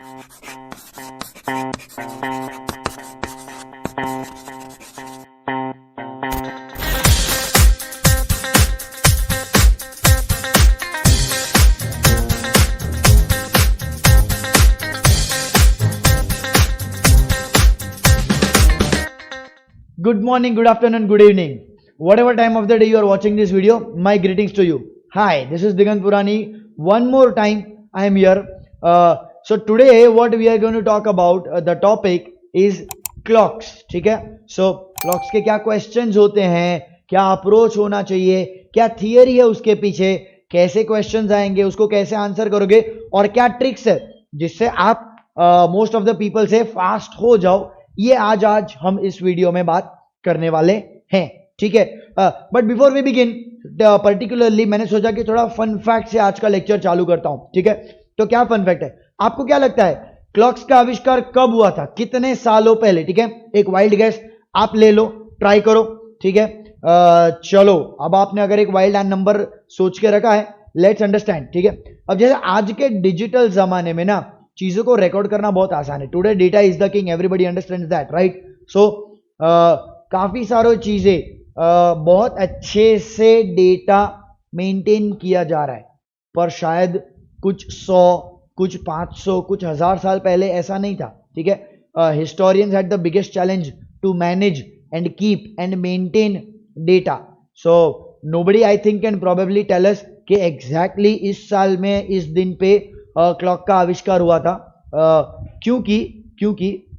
Good morning, good afternoon, good evening. Whatever time of the day you are watching this video, my greetings to you. Hi, this is Digant Purani. One more time, I am here. So today, what we are going to talk about, the topic is clocks. ठीक है? So clocks के क्या questions होते हैं, क्या approach होना चाहिए, क्या theory है उसके पीछे, कैसे questions आएंगे, उसको कैसे answer करोगे और क्या tricks है जिससे आप most of the people से fast हो जाओ. ये आज हम इस वीडियो में बात करने वाले हैं. ठीक है. But before we begin, particularly मैंने सोचा कि थोड़ा फन फैक्ट से आज का लेक्चर चालू करता हूं. ठीक है. तो क्या फन फैक्ट है, आपको क्या लगता है क्लॉक्स का आविष्कार कब हुआ था, कितने सालों पहले? ठीक है. एक वाइल्ड गैस आप ले लो, ट्राई करो. ठीक है. चलो, अब आपने अगर एक वाइल्ड नंबर सोच के रखा है, लेट्स अंडरस्टैंड. ठीक है. अब जैसे आज के डिजिटल जमाने में ना चीजों को रिकॉर्ड करना बहुत आसान है. Today data is the king, everybody understands that, right? So काफी सारी चीजें बहुत अच्छे से डेटा मेंटेन किया जा रहा है, पर शायद कुछ 100, कुछ 500, कुछ 1000 साल पहले ऐसा नहीं था. ठीक है. Historians had the biggest challenge to manage and keep and maintain data. So nobody I think can probably tell us कि एग्जैक्टली इस साल में इस दिन पे क्लॉक का आविष्कार हुआ था. क्योंकि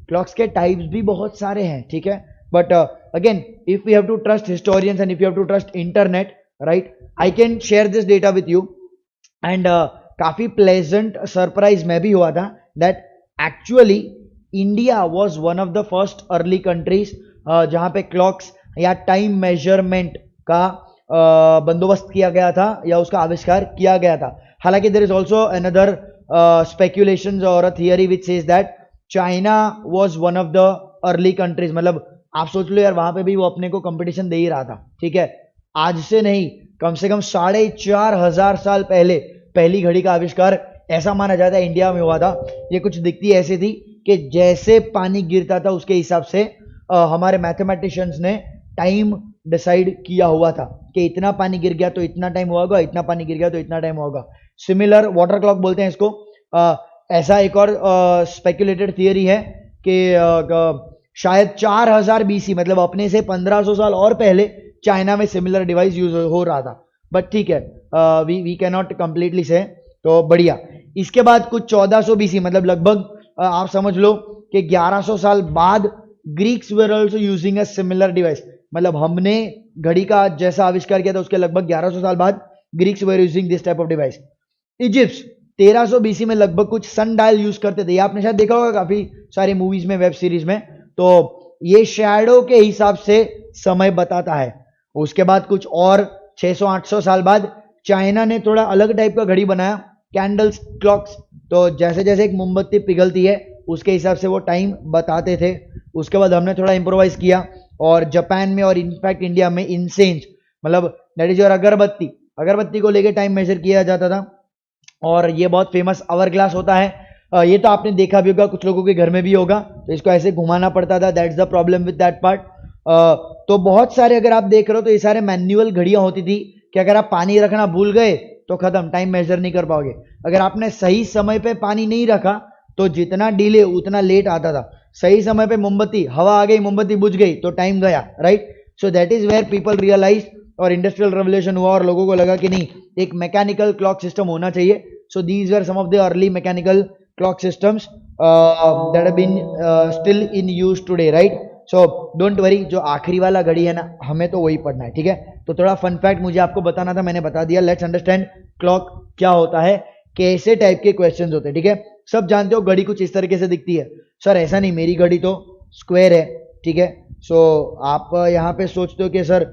क्लॉक्स के टाइप्स भी बहुत सारे हैं. ठीक है. But again, if we have to trust historians and if you have to trust internet, right, I can share this data with you. And काफी प्लेजेंट सरप्राइज में भी हुआ था that actually India was one of the first early countries जहां पे clocks या time measurement का बंदोबस्त किया गया था या उसका आविष्कार किया गया था. हालांकि there is also another speculations और theory which says that China was one of the early countries. मतलब आप सोच लो यार, वहां पे भी वो अपने को कंपटीशन दे ही रहा था. ठीक है. आज से नहीं, कम से कम 4500 साल पहले पहली घड़ी का आविष्कार ऐसा माना जाता है इंडिया में हुआ था. ये कुछ दिखती ऐसी थी कि जैसे पानी गिरता था उसके हिसाब से हमारे मैथमेटिशियंस ने टाइम डिसाइड किया हुआ था कि इतना पानी गिर गया तो इतना टाइम होगा, इतना पानी गिर गया तो इतना टाइम होगा. सिमिलर वाटर क्लॉक बोलते हैं इसको. ऐसा एक और स्पेक्युलेटेड थियरी है कि शायद 4000 BC, मतलब अपने से 1500 साल और पहले चाइना में सिमिलर डिवाइस यूज हो रहा था. बट ठीक है, वी कैन नॉट कंप्लीटली से. तो बढ़िया. इसके बाद कुछ 1400 BC, मतलब लगभग आप समझ लो कि 1100 साल बाद Greeks were also using a similar device. मतलब हमने घड़ी का जैसा आविष्कार किया था उसके लगभग 1100 साल बाद Greeks were using this type of device. Egypt 1300 BC में लगभग कुछ सन डायल यूज करते थे. ये आपने शायद देखा होगा काफी सारी मूवीज में, वेब सीरीज में. तो ये शैडो के हिसाब से समय बताता है. उसके बाद कुछ और 600-800 साल बाद चाइना ने थोड़ा अलग टाइप का घड़ी बनाया, कैंडल्स क्लॉक्स. तो जैसे जैसे एक मोमबत्ती पिघलती है उसके हिसाब से वो टाइम बताते थे. उसके बाद हमने थोड़ा इंप्रोवाइज किया और जापान में और इनफैक्ट इंडिया में इंसेंस, मतलब दैट इज योर अगरबत्ती को लेके टाइम मेजर किया जाता था. और ये बहुत फेमस आवर ग्लास होता है. ये तो आपने देखा भी होगा, कुछ लोगों के घर में भी होगा. तो इसको ऐसे घुमाना पड़ता था. That's the problem with that part. तो बहुत सारे अगर आप देख रहे हो तो ये सारे मैनुअल घड़ियां होती थी कि अगर आप पानी रखना भूल गए तो खत्म, टाइम मेजर नहीं कर पाओगे. अगर आपने सही समय पे पानी नहीं रखा तो जितना डिले उतना लेट आता था. सही समय पे मोमबत्ती, हवा आ गई, मोमबत्ती बुझ गई तो टाइम गया, right? So that is where people realise और इंडस्ट्रियल रेवोल्यूशन हुआ और लोगों को लगा कि नहीं, एक मैकेनिकल क्लॉक सिस्टम होना चाहिए. So these were some of the early mechanical clock systems that have been still in use today, right? So don't worry, जो आखिरी वाला घड़ी है ना, हमें तो वही पढ़ना है, ठीक है? तो थोड़ा फन फैक्ट मुझे आपको बताना था, मैंने बता दिया. लेट्स अंडरस्टैंड क्लॉक क्या होता है, कैसे टाइप के क्वेश्चंस होते हैं, ठीक है? सब जानते हो घड़ी कुछ इस तरीके से दिखती है. सर ऐसा नहीं, मेरी घड़ी तो स्क्वायर है, ठीक है? सो आप यहाँ पे सोचते हो कि sir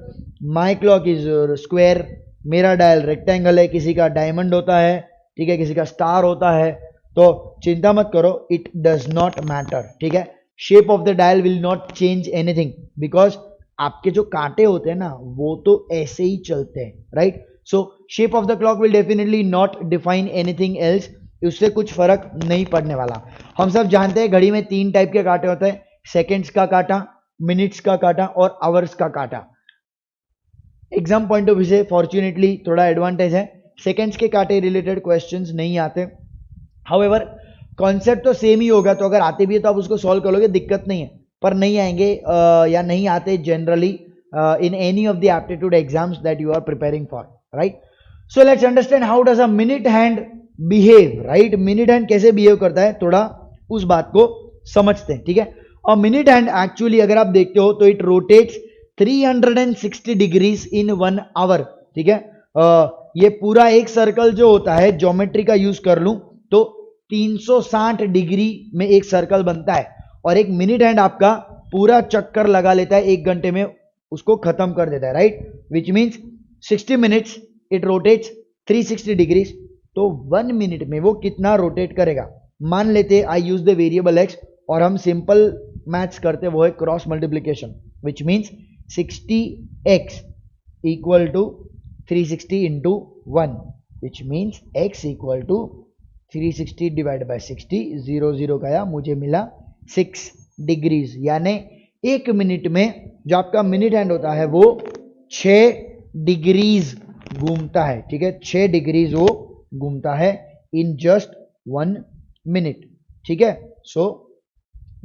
my clock is square, मेरा डायल रेक्टेंगल है, किसी का डायमंड होता है, ठीक है, किसी का स्टार होता है. तो चिंता मत करो, इट डज नॉट मैटर, ठीक है? Shape of the dial will not change anything because आपके जो कांटे होते हैं ना वो तो ऐसे ही चलते हैं, right? So shape of the clock will definitely not define anything else, उससे कुछ फर्क नहीं पड़ने वाला. हम सब जानते हैं घड़ी में 3 टाइप के कांटे होते हैं, सेकेंड्स का कांटा, मिनट्स का कांटा और आवर्स का कांटा। एग्जाम पॉइंट ऑफ व्यू से फॉर्चुनेटली थोड़ा एडवांटेज है, सेकेंड्स के कांटे रिलेटेड क्वेश्चंस नहीं आते। हाउएवर कॉन्सेप्ट तो सेम ही होगा, तो अगर आते भी है तो आप उसको सॉल्व कर लोगे, दिक्कत नहीं है। पर नहीं आएंगे या नहीं आते generally in any of the aptitude exams that you are preparing for, right? So let's understand how does a minute hand behave, right? minute hand कैसे behave करता है, थोड़ा उस बात को समझते हैं, ठीक है। और minute hand actually अगर आप देखते हो तो it rotates 360 degrees in 1 hour, ठीक है। ये पूरा एक सर्कल जो होता है, ज्योमेट्री का यूज कर लूं तो 360 डिग्री में एक सर्कल बनता है, और एक मिनट हैंड आपका पूरा चक्कर लगा लेता है 1 घंटे में, उसको खत्म कर देता है, right. Which means 60 minutes it rotates 360 degrees. तो 1 मिनट में वो कितना रोटेट करेगा, मान लेते I use the variable x, और हम सिंपल मैथ्स करते वो है cross multiplication, which means 60x equal to 360 into 1, which means x equal to 360 divide by 60, 0 0 गया, मुझे मिला 6 डिग्रीज। यानी 1 मिनट में जो आपका मिनट हैंड होता है वो 6 डिग्रीज घूमता है, ठीक है, 6 डिग्रीज वो घूमता है इन जस्ट 1 मिनट, ठीक है। So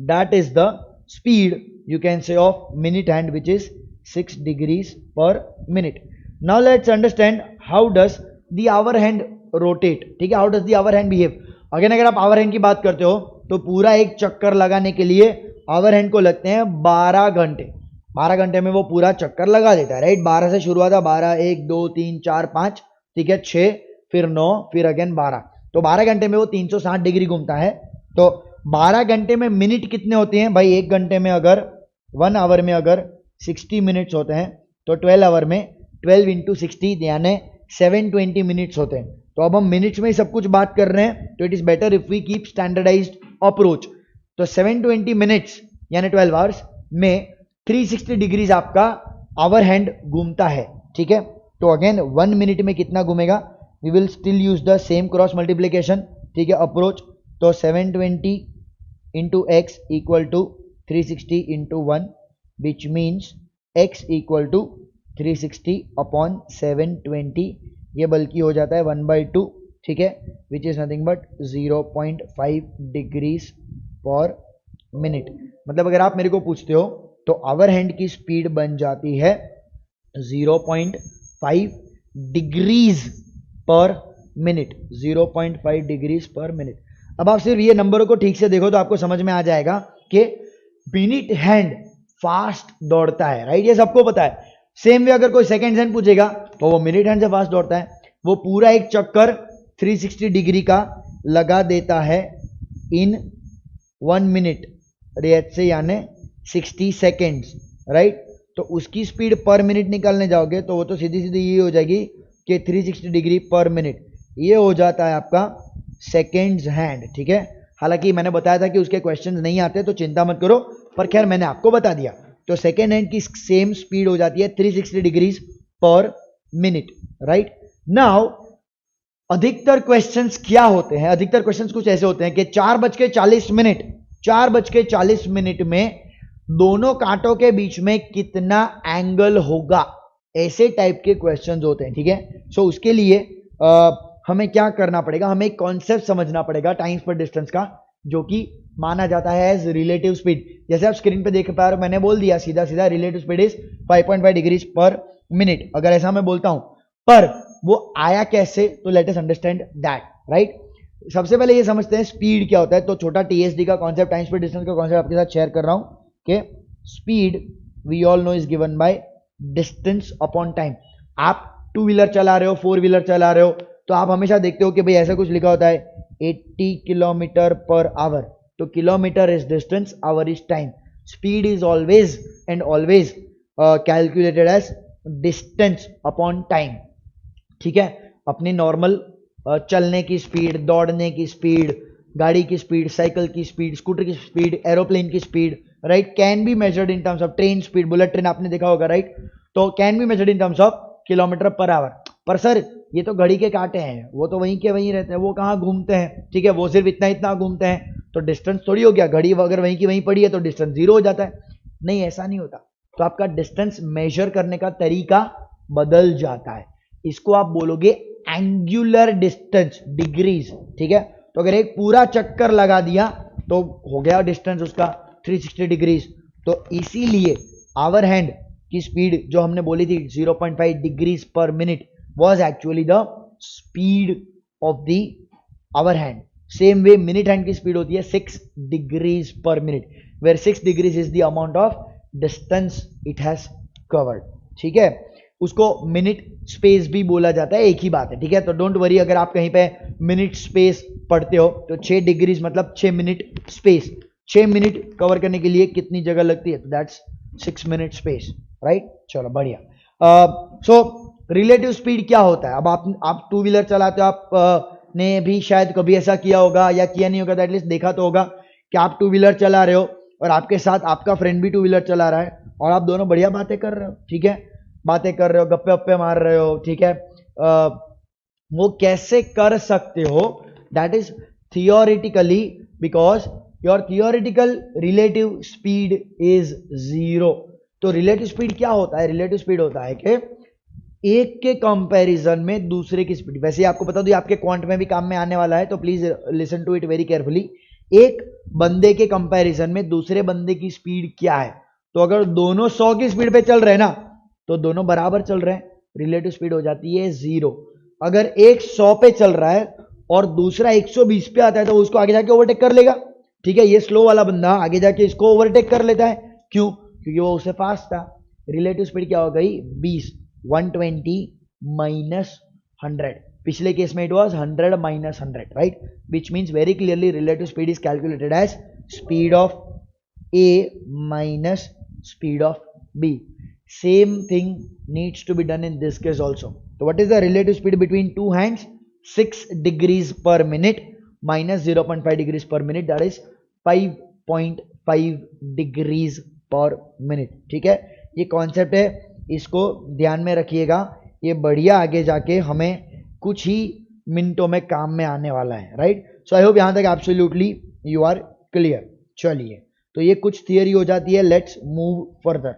that is the speed you can say of minute hand which is 6 degrees per minute. Now let's understand how does the hour hand rotate, ठीक है, how does the hour hand behave. अगर आप our hand की बात करते हो तो पूरा एक चक्कर लगाने के लिए आवर हैंड को लगते हैं 12 घंटे। 12 घंटे में वो पूरा चक्कर लगा देता है, राइट। 12 से शुरू होता है, 12 1 2 3 4 5, ठीक है, 6 फिर 9 फिर अगेन 12, तो 12 घंटे में वो 360 डिग्री घूमता है। तो 12 घंटे में मिनट कितने होते हैं भाई, 1 घंटे में अगर 1 आवर में अगर 60 मिनट्स होते हैं तो 12 आवर में 12 इंटू 60 यानी 720 मिनट्स होते हैं। तो अब हम मिनट्स में ही सब कुछ बात कर रहे हैं, तो it is better if we keep standardised approach. तो 720 मिनट्स यानी 12 आवर्स में 360 डिग्रीज आपका आवर हैंड घूमता है, ठीक है। तो अगेन 1 मिनट में कितना घूमेगा, we will still use the same cross multiplication, ठीक है, अप्रोच। तो 720 into x equal to 360 into 1, which means x equal to 360 upon 720, ये बल्कि हो जाता है 1/2, ठीक है, which is nothing but 0.5 degrees per minute. मतलब अगर आप मेरे को पूछते हो तो आवर हैंड की स्पीड बन जाती है 0.5 degrees per minute, 0.5 degrees per minute. अब आप सिर्फ ये नंबरों को ठीक से देखो तो आपको समझ में आ जाएगा कि मिनट हैंड फास्ट दौड़ता है, राइट, ये सबको पता है। सेम वे अगर कोई सेकेंड हैंड पूछेगा तो वो मिनट हैंड से फास्ट दौड़ता है, वो पूरा एक चक्कर 360 डिग्री का लगा देता है इन 1 मिनट रेट से, यानी 60 सेकेंड्स, राइट। तो उसकी स्पीड पर मिनट निकालने जाओगे तो वो तो सीधी सीधी ये हो जाएगी कि 360 डिग्री पर मिनट, ये हो जाता है आपका सेकेंड्स हैंड, ठीक है। हालांकि मैंने बताया था कि उसके क्वेश्चंस नहीं आते तो चिंता मत करो, पर खैर मैंने आपको बता दिया। तो सेकेंड हैंड की सेम स्पीड हो जाती है 360 degrees per minute, right. Now अधिकतर क्वेश्चंस क्या होते हैं, अधिकतर क्वेश्चंस कुछ ऐसे होते हैं कि 4:40 मिनट, 4:40 मिनट में दोनों कांटों के बीच में कितना एंगल होगा, ऐसे टाइप के क्वेश्चंस होते हैं, ठीक है। सो उसके लिए हमें क्या करना पड़ेगा, हमें एक कॉन्सेप्ट समझना पड़ेगा टाइम्स पर डिस्टेंस का, जो कि माना जाता है एज रिलेटिव स्पीड। जैसे आप स्क्रीन पे देख पा रहे हो, मैंने बोल दिया सीधा सीधा relative speed is 5.5 degrees per minute. अगर ऐसा मैं बोलता हूं, पर वो आया कैसे, तो let us understand that, right. सबसे पहले ये समझते हैं स्पीड क्या होता है। तो छोटा टीएसडी का कॉन्सेप्ट, टाइम्स पर डिस्टेंस का कॉन्सेप्ट आपके साथ शेयर कर रहा हूं कि speed we all know is given by distance upon time. आप 2 व्हीलर चला रहे हो, 4 व्हीलर चला रहे हो, तो आप हमेशा देखते हो कि भाई ऐसा कुछ लिखा होता है 80 किलोमीटर पर आवर, तो kilometre is distance, hour is time. Speed is always and always calculated as distance upon time, ठीक है। अपनी नॉर्मल चलने की स्पीड, दौड़ने की स्पीड, गाड़ी की स्पीड, साइकिल की स्पीड, स्कूटर की स्पीड, एरोप्लेन की speed, right, can be measured in terms of train speed, bullet train आपने देखा होगा, राइट, तो can be measured in terms of kilometre per our. पर सर ये तो घड़ी के कांटे हैं, वो तो वहीं के वहीं रहते हैं, वो कहाँ घूमते हैं, ठीक है, वो सिर्फ इतना इतना घूमते हैं, तो डिस्टेंस थोड़ी हो गया, घड़ी अगर वहीं की वहीं पड़ी है तो डिस्टेंस 0 हो जाता है। नहीं, ऐसा नहीं होता। तो आपका डिस्टेंस मेजर करने का तरीका बदल जाता है। इसको आप बोलोगे एंगुलर डिस्टेंस, डिग्रीज, ठीक है। तो अगर एक पूरा चक्कर लगा दिया तो हो गया डिस्टेंस उसका 360 डिग्रीज। तो इसीलिए आवर हैंड की स्पीड जो हमने बोली थी 0.5 degrees per minute was actually the speed of the hour hand. Same way minute hand की स्पीड होती है 6 degrees per minute, where 6 degrees is the amount of distance it has covered, ठीक है। उसको मिनट स्पेस भी बोला जाता है, एक ही बात है, ठीक है। तो डोंट वरी अगर आप कहीं पे मिनट स्पेस पढ़ते हो तो 6 डिग्रीज मतलब 6 मिनट स्पेस, 6 मिनट कवर करने के लिए कितनी जगह लगती है, तो दैट्स 6 मिनट स्पेस, राइट। चलो बढ़िया। सो रिलेटिव स्पीड क्या होता है। अब आप टू व्हीलर चलाते हो, आप ने भी शायद कभी ऐसा किया होगा या किया नहीं होगा तो एटलीस्ट देखा तो होगा कि आप टू व्हीलर चला रहे हो और आपके साथ आपका फ्रेंड भी टू व्हीलर चला रहा है और आप दोनों बढ़िया बातें कर रहे हो, ठीक है, बातें कर रहे हो, गप्पे वप्पे मार रहे हो, ठीक है। वो कैसे कर सकते हो, that is theoretically, because your theoretical relative speed is 0। तो रिलेटिव स्पीड क्या होता है, रिलेटिव स्पीड होता है कि एक के कंपैरिजन में दूसरे की स्पीड। वैसे आपको बता दो ये आपके क्वांट में भी काम में आने वाला है, तो please listen to it very carefully. एक बंदे के कंपैरिजन में दूसरे बंदे की स्पीड क्या है, तो अगर दोनों 100 की स्पीड पे चल रहे हैं ना तो दोनों बराबर चल रहे हैं, रिलेटिव स्पीड हो जाती है 0। अगर एक 100 पे चल रहा है और दूसरा 120 पे आता है तो उसको आगे जाके ओवरटेक कर लेगा, ठीक है। ये स्लो वाला बंदा आगे जाके इसको ओवरटेक कर लेता है, क्यों, क्योंकि वो उससे फास्ट था। रिलेटिव स्पीड क्या हो गई 20, 120 minus 100, पिछले केस में it was 100 minus 100, right, which means very clearly relative speed is calculated as speed of A minus speed of B. Same thing needs to be done in this case also. So what is the relative speed between two hands? 6 degrees per minute minus 0.5 degrees per minute, that is 5.5 degrees per minute, ठीक है। ये concept है, इसको ध्यान में रखिएगा, ये बढ़िया आगे जाके हमें कुछ ही मिनटों में काम में आने वाला है, राइट। सो आई होप यहां तक एब्सोल्युटली यू आर क्लियर। चलिए, तो ये कुछ थियरी हो जाती है, लेट्स मूव फर्दर,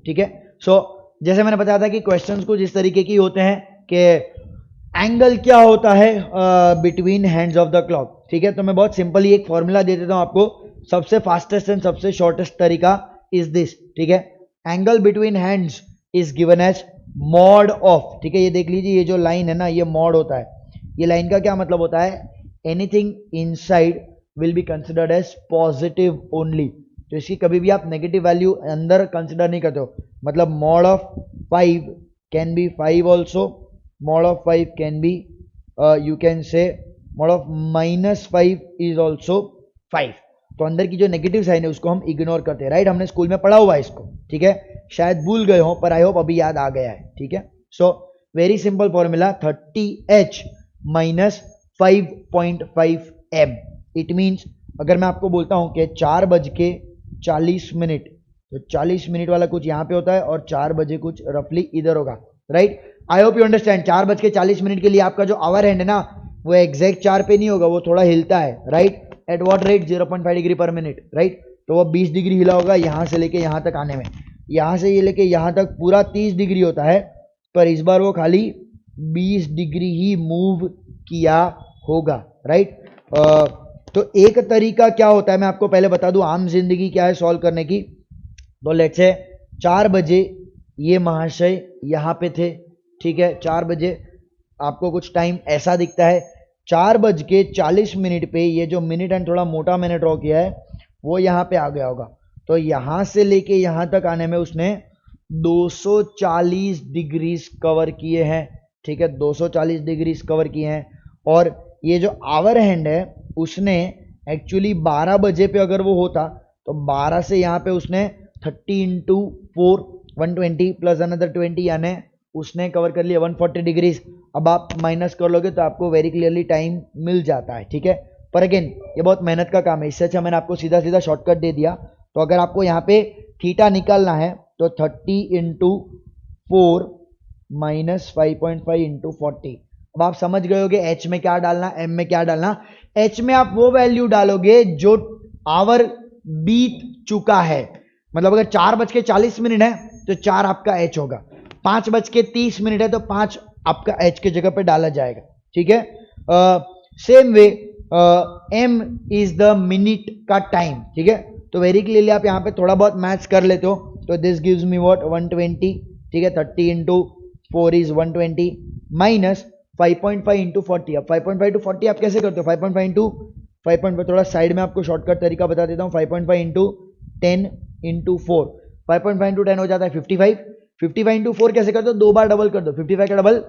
ठीक है। सो जैसे मैंने बताया था कि क्वेश्चंस कुछ इस तरीके की होते हैं कि एंगल क्या होता है between hands of the clock, ठीक है। तो मैं बहुत सिंपली एक फॉर्मूला दे देता हूं आपको, सबसे फास्टेस्ट एंड सबसे शॉर्टेस्ट तरीका इज दिस, ठीक है। Angle between hands is given as mod of, ठीक है। ये देख लीजिए, ये जो लाइन है ना, ये मॉड होता है। ये लाइन का क्या मतलब होता है, anything inside will be considered as positive only. तो इसकी कभी भी आप नेगेटिव वैल्यू अंदर कंसिडर नहीं करते हो। मतलब mod of 5 can be 5 also, mod of 5 can be you can से मॉड ऑफ -5 इज ऑल्सो 5। तो अंदर की जो नेगेटिव साइन है उसको हम इग्नोर करते हैं, राइट। हमने स्कूल में पढ़ा हुआ है इसको, ठीक है, शायद भूल गए हो पर आई होप अभी याद आ गया है, ठीक है। So very simple formula 30h minus 5.5 m, it means अगर मैं आपको बोलता हूं कि 4:40 तो 40 मिनट वाला कुछ यहाँ पे होता है और 4 बजे कुछ रफली इधर होगा, right. I hope you understand. 4:40 के लिए आपका जो आवर हैंड है ना वो एग्जैक्ट 4 पे नहीं होगा, वो थोड़ा हिलता है, right. At what rate 0.5 degree पर मिनट, राइट। तो वो 20 डिग्री हिला होगा यहाँ से लेके यहाँ तक आने में, यहाँ से ये लेके यहाँ तक पूरा 30 डिग्री होता है, पर इस बार वो खाली 20 डिग्री ही मूव किया होगा, राइट। तो एक तरीका क्या होता है मैं आपको पहले बता दूं, आम जिंदगी क्या है सॉल्व करने की। तो लेट्स से 4 बजे ये महाशय यहाँ पे थे, ठीक है। 4 बजे आपको कुछ टाइम ऐसा दिखता है, 4:40 पे ये जो मिनट एंड थोड़ा मोटा मैंने ड्रॉ किया है वो यहाँ पे आ गया होगा। तो यहाँ से लेके यहाँ तक आने में उसने 240 डिग्रीज कवर किए हैं, ठीक है, 240 डिग्रीज कवर किए हैं। और ये जो आवर हैंड है उसने एक्चुअली 12 बजे पे अगर वो होता तो 12 से यहाँ पे उसने 30 × 4 120 प्लस अनदर 20 यानी उसने कवर कर लिया 140 डिग्रीज। अब आप माइनस कर लोगे तो आपको वेरी क्लियरली टाइम मिल जाता है, ठीक है। पर अगेन ये बहुत मेहनत का काम है, इससे अच्छा मैंने आपको सीधा सीधा शॉर्टकट दे दिया। तो अगर आपको यहाँ पे थीटा निकालना है तो 30 × 4 -5.5 × 40। अब आप समझ गए होगे एच में क्या डालना, एम में क्या डालना। एच में आप वो वैल्यू डालोगे जो आवर बीत चुका है। मतलब अगर 4:40 है तो 4 आपका एच होगा, 5:30 है तो 5 आपका एच के जगह पे डाला जाएगा। ठीक है, same way M is the minute का टाइम। ठीक है, तो वेरी क्लियरली आप यहाँ पे थोड़ा बहुत मैथ्स कर लेते हो। तो दिस गिव्स मी व्हाट 120। ठीक है, 30 इंटू 4 इज 120 माइनस 5.5 इंटू 40। अब 5.5 टू 40 आप कैसे करते हो? 5.5 इंटू 5.5, थोड़ा साइड में आपको शॉर्टकट तरीका बता देता हूँ। 5.5 इंटू 10 इंटू 4, 5.5 इंटू 10 हो जाता है 55। 55 इंटू 4 कैसे करते हो? 2 बार डबल कर दो। 55 का डबल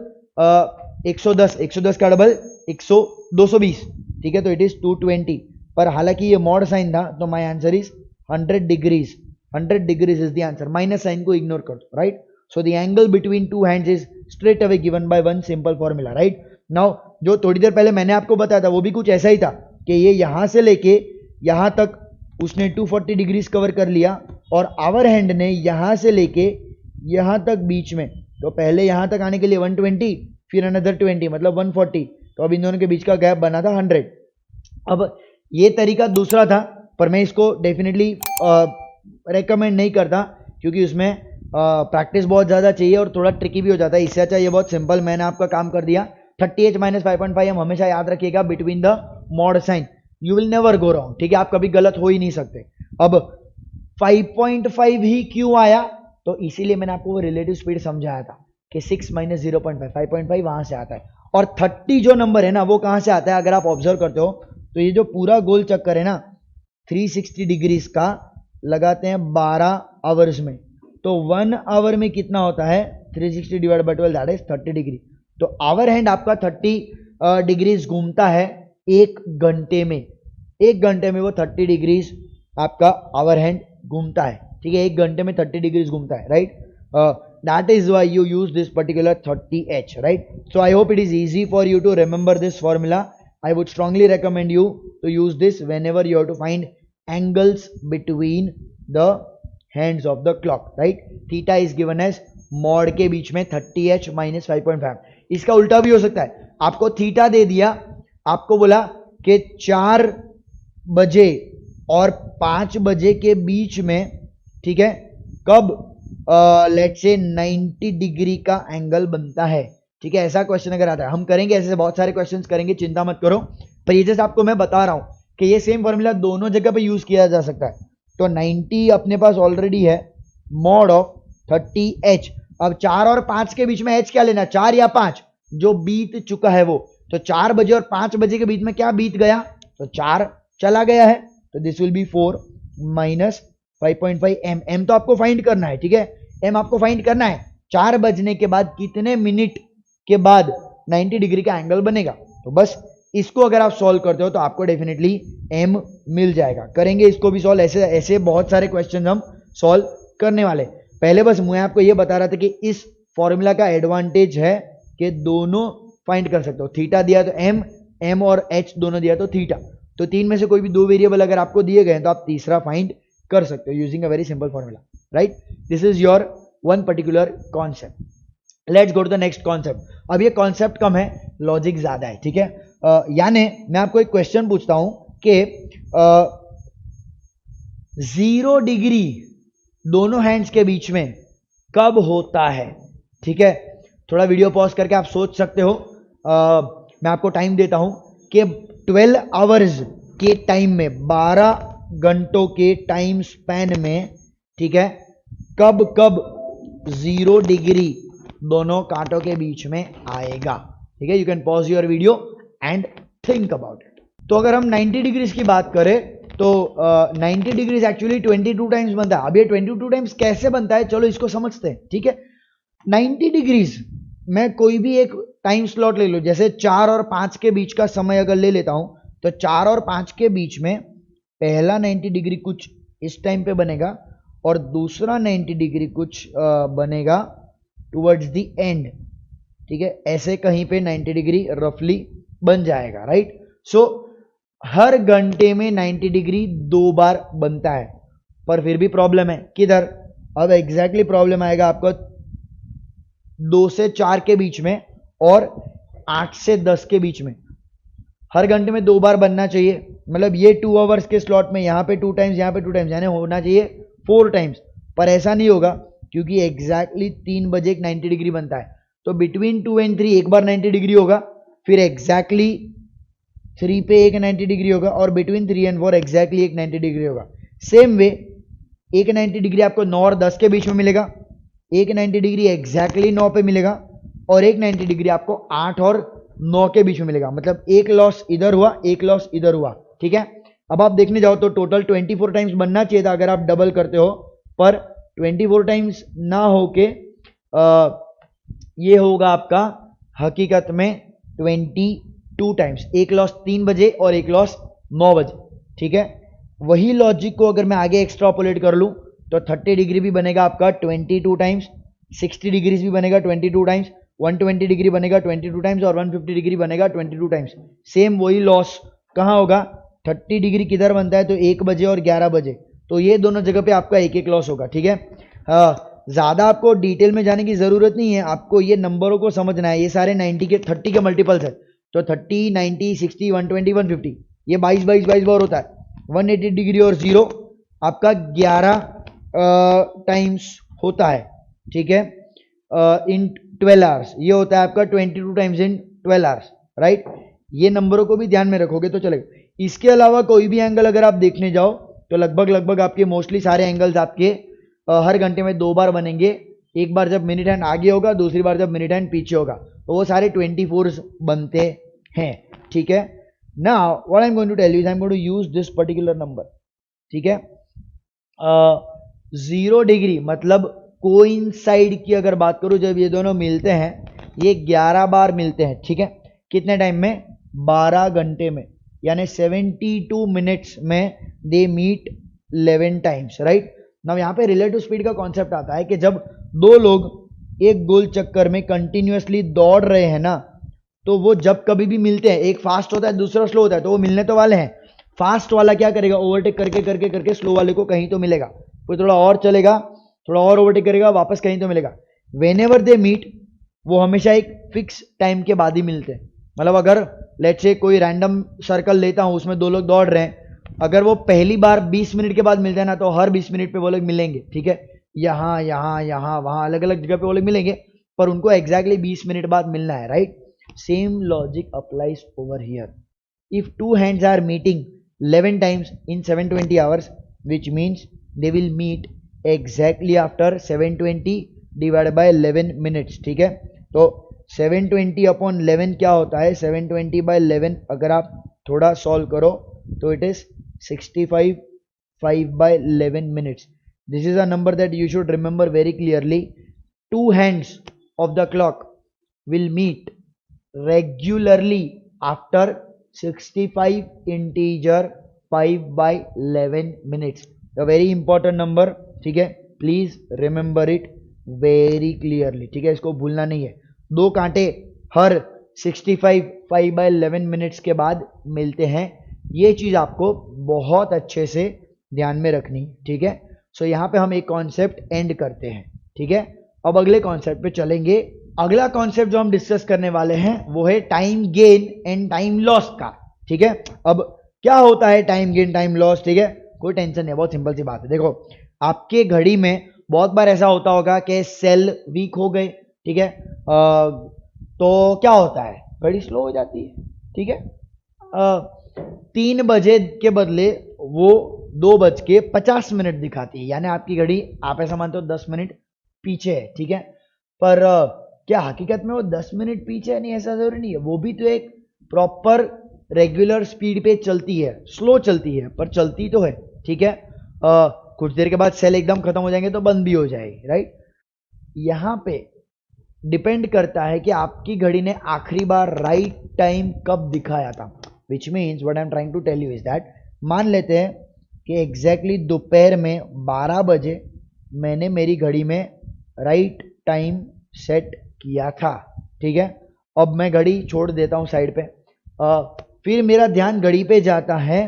110, 110 का डबल 220। ठीक है, तो इट इज 220। पर हालांकि ये मॉड साइन था तो my answer is 100 degrees. 100 degrees is the answer. Minus sign को इग्नोर कर दो, right? So the angle between two hands is straight away given by one simple formula, right? Now जो थोड़ी देर पहले मैंने आपको बताया था वो भी कुछ ऐसा ही था कि ये यहां से लेके यहां तक उसने 240 डिग्रीज कवर कर लिया और आवर हैंड ने यहां से लेके यहां तक बीच में, तो पहले यहां तक आने के लिए 120, फिर अनदर 20 मतलब 140, तो अब इन दोनों के बीच का गैप बना था 100। अब ये तरीका दूसरा था पर मैं इसको डेफिनेटली रेकमेंड नहीं करता क्योंकि उसमें प्रैक्टिस बहुत ज़्यादा चाहिए और थोड़ा ट्रिकी भी हो जाता है। इससे अच्छा ये बहुत सिंपल मैंने आपका काम कर दिया। 30h माइनस 5.5 हम हमेशा याद रखिएगा between the mod sine, you will never go wrong. ठीक है, आप कभी गलत हो ही नहीं सकते। अब 5.5 ही क्यों आया? तो इसीलिए मैंने आपको वो रिलेटिव स्पीड समझाया था कि 6 माइनस 0.5, 5.5 वहां से आता है। और 30 जो नंबर है ना वो कहां से आता है? अगर आप ऑब्जर्व करते हो तो ये जो पूरा गोल चक्कर है ना 360 डिग्रीज का लगाते हैं 12 आवर्स में, तो 1 आवर में कितना होता है? 360 divide bye 12 that is 30 degree. तो आवर हैंड आपका 30 डिग्रीज घूमता है 1 घंटे में। 1 घंटे में वो 30 डिग्रीज आपका आवर हैंड घूमता है। ठीक है, 1 घंटे में 30 डिग्रीज घूमता है, right? That is why you use this particular 30h, right? So I hope it is easy for you to remember this formula. I would strongly recommend you to use this whenever you have to find angles between the hands of the clock, right? Theta is given as mod के बीच में 30h minus 5.5. इसका उल्टा भी हो सकता है। आपको theta दे दिया, आपको बोला कि 4 बजे और 5 बजे के बीच में, ठीक है, कब लेट्स से 90 डिग्री का एंगल बनता है। ठीक है, ऐसा क्वेश्चन अगर आता है, हम करेंगे ऐसे बहुत सारे क्वेश्चंस करेंगे, चिंता मत करो। पर ये जैसे आपको मैं बता रहा हूं कि ये सेम फॉर्मूला दोनों जगह पे यूज किया जा सकता है। तो 90 अपने पास ऑलरेडी है, मॉड ऑफ 30h। अब 4 और 5 के बीच में h क्या लेना? 4 या 5 जो बीत चुका है वो। तो 4 बजे और 5 बजे के बीच में क्या बीत गया? तो 4 चला गया है, तो this will be 4 minus 5.5 m। m तो आपको फाइंड करना है। ठीक है, m आपको फाइंड करना है 4 बजने के बाद कितने मिनट के बाद 90 डिग्री का एंगल बनेगा। तो बस इसको अगर आप सॉल्व करते हो तो आपको डेफिनेटली m मिल जाएगा। करेंगे इसको भी सॉल्व, ऐसे ऐसे बहुत सारे क्वेश्चन हम सॉल्व करने वाले। पहले बस मैं आपको ये बता रहा था कि इस फॉर्मूला का एडवांटेज है कि दोनों फाइंड कर सकते हो। थीटा दिया तो m और h दोनों दिया तो थीटा, तो 3 में से कोई भी 2 वेरिएबल अगर आपको दिए गए तो आप तीसरा फाइंड कर सकते हो using a very simple formula, right? This is your one particular concept. Let's go to the next concept. अब ये कॉन्सेप्ट कम है, लॉजिक ज्यादा है। ठीक है, यानी मैं आपको एक क्वेश्चन पूछता हूं कि 0 डिग्री दोनों हैंड्स के बीच में कब होता है? ठीक है, थोड़ा वीडियो पॉज करके आप सोच सकते हो। मैं आपको टाइम देता हूं कि 12 आवर्स के टाइम में, 12 घंटों के टाइम स्पैन में, ठीक है, कब कब 0 डिग्री दोनों कांटों के बीच में आएगा। ठीक है, you can pause your video and think about it. तो अगर हम 90 डिग्रीज की बात करें तो 90 डिग्रीज एक्चुअली 22 टाइम्स बनता है। अब ये 22 टाइम्स कैसे बनता है, चलो इसको समझते हैं। ठीक है, 90 डिग्रीज मैं कोई भी एक टाइम स्लॉट ले लो, जैसे 4 और 5 के बीच का समय अगर ले लेता हूं तो 4 और 5 के बीच में पहला 90 डिग्री कुछ इस टाइम पे बनेगा और दूसरा 90 डिग्री कुछ बनेगा टुवर्ड्स द एंड। ठीक है, ऐसे कहीं पे 90 डिग्री रफली बन जाएगा, राइट? सो हर घंटे में 90 डिग्री 2 बार बनता है, पर फिर भी प्रॉब्लम है। किधर? अब एग्जैक्टली प्रॉब्लम आएगा आपको 2 से 4 के बीच में और 8 से 10 के बीच में। हर घंटे में 2 बार बनना चाहिए, मतलब ये 2 आवर्स के स्लॉट में यहाँ पे 2 टाइम्स, यहाँ पे 2 टाइम्स, यानी होना चाहिए 4 टाइम्स। पर ऐसा नहीं होगा क्योंकि एग्जैक्टली 3 बजे एक 90 डिग्री बनता है, तो बिटवीन 2 एंड 3 एक बार 90 डिग्री होगा, फिर एग्जैक्टली 3 पे एक 90 डिग्री होगा, और बिटवीन 3 एंड 4 एग्जैक्टली एक 90 डिग्री होगा। सेम वे एक 90 डिग्री आपको 9 और 10 के बीच में मिलेगा, एक 90 डिग्री एग्जैक्टली 9 पे मिलेगा, और एक 90 डिग्री आपको 8 और 9 के बीच में मिलेगा। मतलब एक लॉस इधर हुआ, एक लॉस इधर हुआ, ठीक है। अब आप देखने जाओ तो टोटल 24 टाइम्स बनना चाहिए था अगर आप डबल करते हो, पर 24 टाइम्स ना होके ये होगा आपका हकीकत में 22 टाइम्स, एक लॉस 3 बजे और एक लॉस 9 बजे, ठीक है। वही लॉजिक को अगर मैं आगे एक्स्ट्रापोलेट कर लूं तो 30 डिग्री भी बनेगा आपका 22 टाइम्स, 60 डिग्रीज भी बनेगा 22 टाइम्स, 120 डिग्री बनेगा 22 टाइम्स, और 150 डिग्री बनेगा 22 टाइम्स। सेम वही लॉस कहाँ होगा, 30 डिग्री किधर बनता है तो 1 बजे और 11 बजे, तो ये दोनों जगह पे आपका एक एक लॉस होगा, ठीक है। ज़्यादा आपको डिटेल में जाने की ज़रूरत नहीं है, आपको ये नंबरों को समझना है। ये सारे 90 के 30 के मल्टीपल्स है, तो 30, 90, 60, 120, 150, ये 22 बार होता है। 180 डिग्री और 0 आपका 11 टाइम्स होता है, ठीक है, इन 12 आवर्स। ये होता है आपका 22 टाइम्स इन 12 आवर्स, राइट। ये नंबरों को भी ध्यान में रखोगे तो चलेगा। इसके अलावा कोई भी एंगल अगर आप देखने जाओ तो लगभग आपके मोस्टली सारे एंगल्स आपके हर घंटे में 2 बार बनेंगे, एक बार जब मिनट हैंड आगे होगा, दूसरी बार जब मिनट हैंड पीछे होगा, तो वो सारे 24 बनते हैं, ठीक है। Now what I am going to tell you is I am going to use this particular number, ठीक है। 0 डिग्री मतलब कोइंसाइड की अगर बात करूं, जब ये दोनों मिलते हैं, ये 11 बार मिलते हैं, ठीक है। कितने टाइम में, 12 घंटे में, यानी 72 मिनट्स में they meet 11 times, right. Now यहाँ पे रिलेटिव स्पीड का कॉन्सेप्ट आता है कि जब दो लोग एक गोल चक्कर में कंटिन्यूअसली दौड़ रहे हैं ना, तो वो जब कभी भी मिलते हैं, एक फास्ट होता है दूसरा स्लो होता है, तो वो मिलने तो वाले हैं। फास्ट वाला क्या करेगा, ओवरटेक करके करके करके स्लो वाले को कहीं तो मिलेगा, कोई थोड़ा और चलेगा, थोड़ा और ओवरटेक करेगा, वापस कहीं तो मिलेगा। वेन एवर दे मीट, वो हमेशा एक फिक्स टाइम के बाद ही मिलते हैं। मतलब अगर लेट्स से कोई रैंडम सर्कल लेता हूं, उसमें दो लोग दौड़ रहे हैं, अगर वो पहली बार 20 मिनट के बाद मिलते हैं ना, तो हर 20 मिनट पे वो लोग मिलेंगे, ठीक है। यहाँ यहाँ यहाँ वहाँ अलग अलग जगह पे वो लोग मिलेंगे, पर उनको एग्जैक्टली 20 मिनट बाद मिलना है, right. Same logic applies over here. If two hands are meeting 11 times in 720 hours, which means they will meet exactly after 720 divided by 11 minutes, ठीक है। तो 720 अपॉन 11 क्या होता है, 720 by 11 अगर आप थोड़ा सॉल्व करो तो it is 65 5 by 11 minutes. This is a number that you should remember very clearly. Two hands of the clock will meet regularly after 65 integer 5 by 11 minutes. A very important number, ठीक है, please remember it very clearly, ठीक है, इसको भूलना नहीं है। दो कांटे हर 65 5 by 11 मिनट्स के बाद मिलते हैं, ये चीज आपको बहुत अच्छे से ध्यान में रखनी है, ठीक है। सो यहाँ पे हम एक कॉन्सेप्ट एंड करते हैं, ठीक है। अब अगले कॉन्सेप्ट पे चलेंगे। अगला कॉन्सेप्ट जो हम डिस्कस करने वाले हैं वो है time gain and time loss का, ठीक है। अब क्या होता है टाइम गेन टाइम लॉस, ठीक है, कोई टेंशन नहीं है, बहुत सिंपल सी बात है। देखो आपके घड़ी में बहुत बार ऐसा होता होगा कि सेल वीक हो गए, ठीक है, तो क्या होता है, घड़ी स्लो हो जाती है, ठीक है। 3 बजे के बदले वो 2:50 दिखाती है, यानी आपकी घड़ी आप ऐसा मानते हो 10 मिनट पीछे है, ठीक है। पर क्या हकीकत में वो 10 मिनट पीछे है, नहीं, ऐसा जरूरी नहीं है। वो भी तो एक प्रॉपर रेगुलर स्पीड पे चलती है, स्लो चलती है पर चलती तो है, ठीक है। कुछ देर के बाद सेल एकदम खत्म हो जाएंगे तो बंद भी हो जाएगी, राइट। यहाँ पे डिपेंड करता है कि आपकी घड़ी ने आखिरी बार राइट टाइम कब दिखाया था, which means what I am trying to tell you is that, मान लेते हैं कि एग्जैक्टली दोपहर में 12 बजे मैंने मेरी घड़ी में राइट टाइम सेट किया था, ठीक है। अब मैं घड़ी छोड़ देता हूँ साइड पे, फिर मेरा ध्यान घड़ी पे जाता है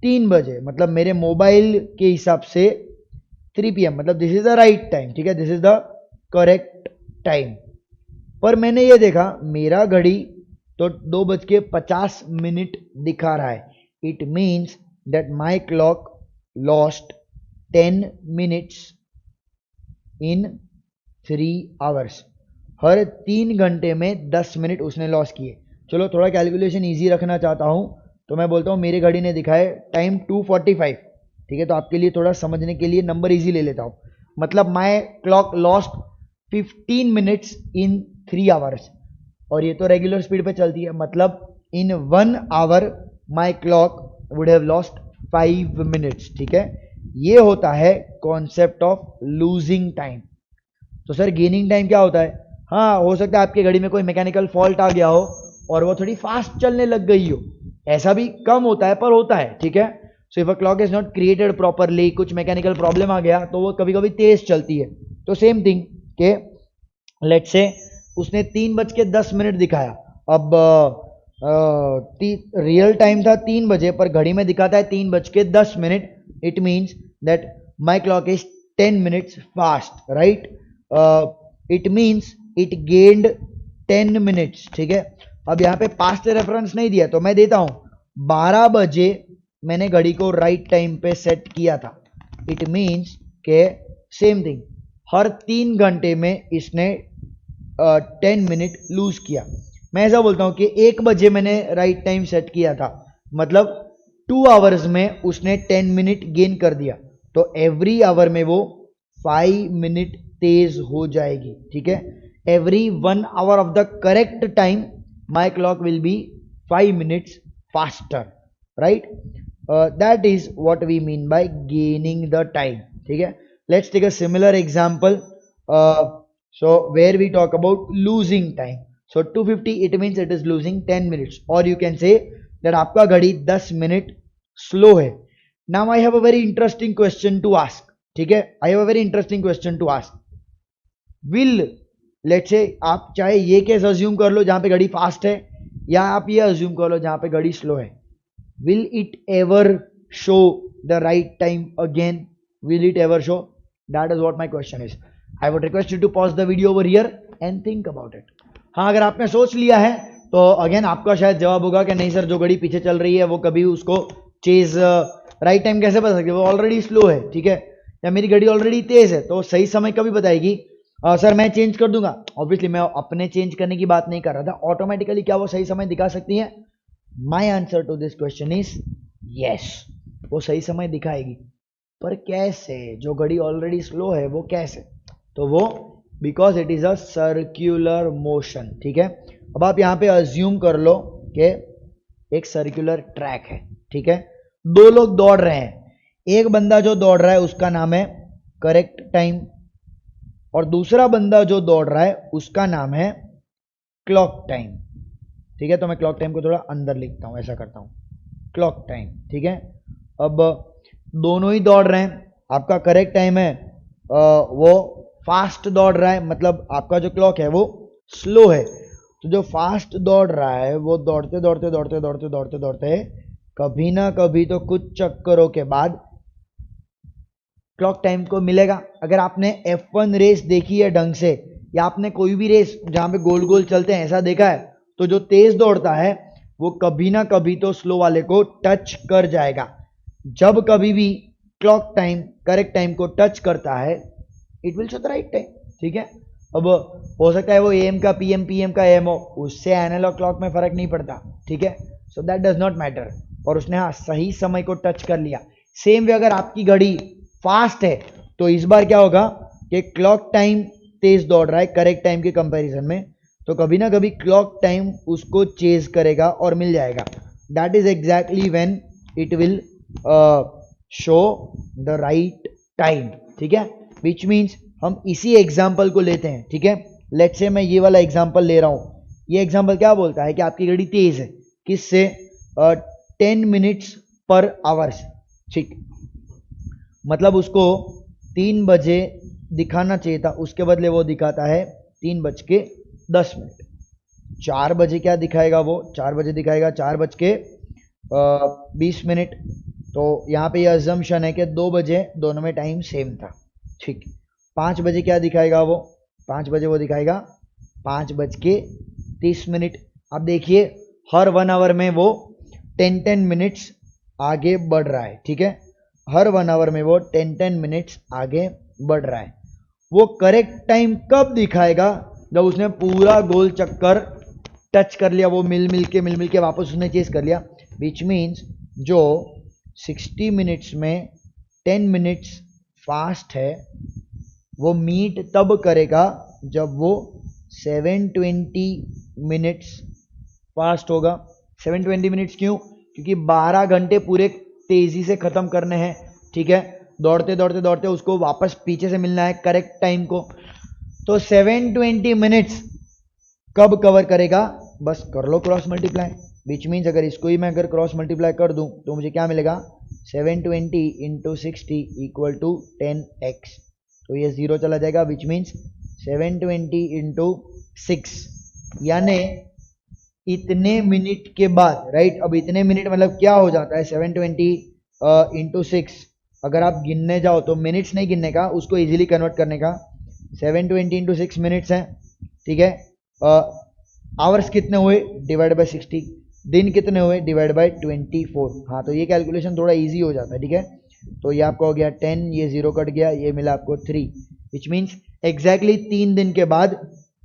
3 बजे, मतलब मेरे मोबाइल के हिसाब से 3 PM, मतलब this is the right time, ठीक है, this is the correct time. पर मैंने ये देखा मेरा घड़ी तो 2:50 दिखा रहा है. It means that my clock lost 10 minutes in 3 hours. हर 3 घंटे में 10 मिनट उसने लॉस किए. चलो थोड़ा कैलकुलेशन इजी रखना चाहता हूँ तो मैं बोलता हूँ मेरी घड़ी ने दिखाए टाइम 2:45. ठीक है, तो आपके लिए थोड़ा समझने के लिए नंबर इजी ले लेता हूँ. मतलब my clock lost 15 minutes in 3 hours. और ये तो रेगुलर स्पीड पे चलती है, मतलब in 1 hour my clock would have lost 5 minutes. ठीक है, ये होता है कॉन्सेप्ट ऑफ लूजिंग टाइम. तो सर गेनिंग टाइम क्या होता है? हाँ, हो सकता है आपकी घड़ी में कोई मैकेनिकल फॉल्ट आ गया हो और वो थोड़ी फास्ट चलने लग गई हो. ऐसा भी कम होता है पर होता है. ठीक है, so if a clock is not created properly, कुछ मैकेनिकल प्रॉब्लम आ गया तो वो कभी कभी तेज चलती है. तो सेम थिंग के लेट्स से उसने 3:10 दिखाया. अब रियल टाइम था 3 बजे पर घड़ी में दिखाता है 3:10. It means that my clock is 10 minutes fast, right? It means it gained 10 minutes. ठीक है, अब यहाँ पे पास्ट रेफरेंस नहीं दिया तो मैं देता हूं 12 बजे मैंने घड़ी को राइट टाइम पे सेट किया था. इट मीन्स के सेम थिंग हर 3 घंटे में इसने 10 मिनट लूज किया. मैं ऐसा बोलता हूं कि 1 बजे मैंने राइट टाइम सेट किया था, मतलब 2 आवर्स में उसने 10 मिनट गेन कर दिया. तो एवरी आवर में वो 5 मिनट तेज हो जाएगी. ठीक है, every 1 hour of the correct time my clock will be 5 minutes faster, right? That is what we mean by gaining the time. ठीक है, let's take a similar example. So where we talk about losing time. So 2:50 it means it is losing 10 minutes, or you can say that आपका घड़ी 10 minute slow है. Now I have a very interesting question to ask. ठीक है, I have a very interesting question to ask. Will, let's say आप चाहे ये case assume कर लो जहां पे घड़ी फास्ट है, या आप ये अज्यूम कर लो जहां पे घड़ी स्लो है. Will it ever show the right time again? Will it ever show? That is what my question is. I would request you to pause the video over here and think about it. हाँ, अगर आपने सोच लिया है तो again आपका शायद जवाब होगा कि नहीं सर, जो घड़ी पीछे चल रही है वो कभी उसको चेज राइट टाइम कैसे बता सकती है, वो ऑलरेडी स्लो है. ठीक है, या मेरी घड़ी ऑलरेडी तेज है तो सही समय कभी बताएगी. सर मैं चेंज कर दूंगा. ऑब्वियसली मैं अपने चेंज करने की बात नहीं कर रहा था. ऑटोमेटिकली क्या वो सही समय दिखा सकती है? My answer to this question is yes, वो सही समय दिखाएगी. पर कैसे? जो घड़ी ऑलरेडी स्लो है वो कैसे? तो वो because it is a circular motion. ठीक है, अब आप यहां पे अज्यूम कर लो कि एक सर्कुलर ट्रैक है. ठीक है, 2 लोग दौड़ रहे हैं. एक बंदा जो दौड़ रहा है उसका नाम है करेक्ट टाइम, और दूसरा बंदा जो दौड़ रहा है उसका नाम है क्लॉक टाइम. ठीक है, तो मैं क्लॉक टाइम को थोड़ा अंदर लिखता हूं, ऐसा करता हूं, क्लॉक टाइम. ठीक है, अब दोनों ही दौड़ रहे हैं. आपका करेक्ट टाइम है वो फास्ट दौड़ रहा है, मतलब आपका जो क्लॉक है वो स्लो है. तो जो फास्ट दौड़ रहा है वो दौड़ते दौड़ते दौड़ते दौड़ते दौड़ते दौड़ते कभी ना कभी तो कुछ चक्करों के बाद क्लॉक टाइम को मिलेगा. अगर आपने F1 रेस देखी है ढंग से, या आपने कोई भी रेस जहां पे गोल गोल चलते हैं ऐसा देखा है, तो जो तेज दौड़ता है वो कभी ना कभी तो स्लो वाले को टच कर जाएगा. जब कभी भी क्लॉक टाइम करेक्ट टाइम को टच करता है it will show the right time. ठीक है, अब हो सकता है वो AM का PM का AM हो, उससे एनालॉग क्लॉक में फर्क नहीं पड़ता. ठीक है, so that does not matter. और उसने हाँ सही समय को टच कर लिया. सेम वे अगर आपकी घड़ी फास्ट है तो इस बार क्या होगा कि क्लॉक टाइम तेज दौड़ रहा है करेक्ट टाइम के कंपैरिजन में, तो कभी ना कभी क्लॉक टाइम उसको चेज करेगा और मिल जाएगा. That is exactly when it will show the right time. ठीक है, विच मीन्स हम इसी एग्जाम्पल को लेते हैं. ठीक है, लेट्स से मैं ये वाला एग्जाम्पल ले रहा हूं. ये एग्जाम्पल क्या बोलता है कि आपकी घड़ी तेज है, किससे? 10 मिनट्स पर आवर्स. ठीक, मतलब उसको 3 बजे दिखाना चाहिए था, उसके बदले वो दिखाता है 3:10. 4 बजे क्या दिखाएगा? वो 4 बजे दिखाएगा 4:20. तो यहाँ पे ये अजम्पशन है कि 2 बजे दोनों में टाइम सेम था. ठीक, 5 बजे क्या दिखाएगा? वो 5 बजे वो दिखाएगा 5:30. आप देखिए हर 1 आवर में वो 10-10 मिनट्स आगे बढ़ रहा है, ठीक है, हर 1 आवर में वो 10-10 मिनट्स आगे बढ़ रहा है। वो करेक्ट टाइम कब दिखाएगा? जब उसने पूरा गोल चक्कर टच कर लिया, वो मिल मिल के वापस उसने चेस कर लिया, विच मीन्स जो 60 मिनट्स में 10 मिनट्स फास्ट है वो मीट तब करेगा जब वो 720 मिनट्स फास्ट होगा। 720 मिनट्स क्यों? क्योंकि 12 घंटे पूरे तेजी से खत्म करने हैं, ठीक है, दौड़ते दौड़ते दौड़ते उसको वापस पीछे से मिलना है करेक्ट टाइम को। तो 720 मिनट्स कब कवर करेगा? बस कर लो क्रॉस मल्टीप्लाई, विच मीन्स अगर इसको ही मैं अगर क्रॉस मल्टीप्लाई कर दूं तो मुझे क्या मिलेगा? 720 इंटू 60 इक्वल टू 10x। तो ये 0 चला जाएगा, विच मीन्स 720 इंटू 6 यानी इतने मिनट के बाद, राइट। अब इतने मिनट मतलब क्या हो जाता है? 720 इंटू 6 अगर आप गिनने जाओ तो मिनट्स नहीं गिनने का, उसको इजीली कन्वर्ट करने का। 720 इंटू 6 मिनट्स हैं, ठीक है। आवर्स कितने हुए? Divide by 60। दिन कितने हुए? Divide by 24। हाँ, तो ये कैलकुलेशन थोड़ा इजी हो जाता है, ठीक है। तो ये आपका हो गया 10, ये 0 कट गया, ये मिला आपको 3, विच मीन्स एग्जैक्टली 3 दिन के बाद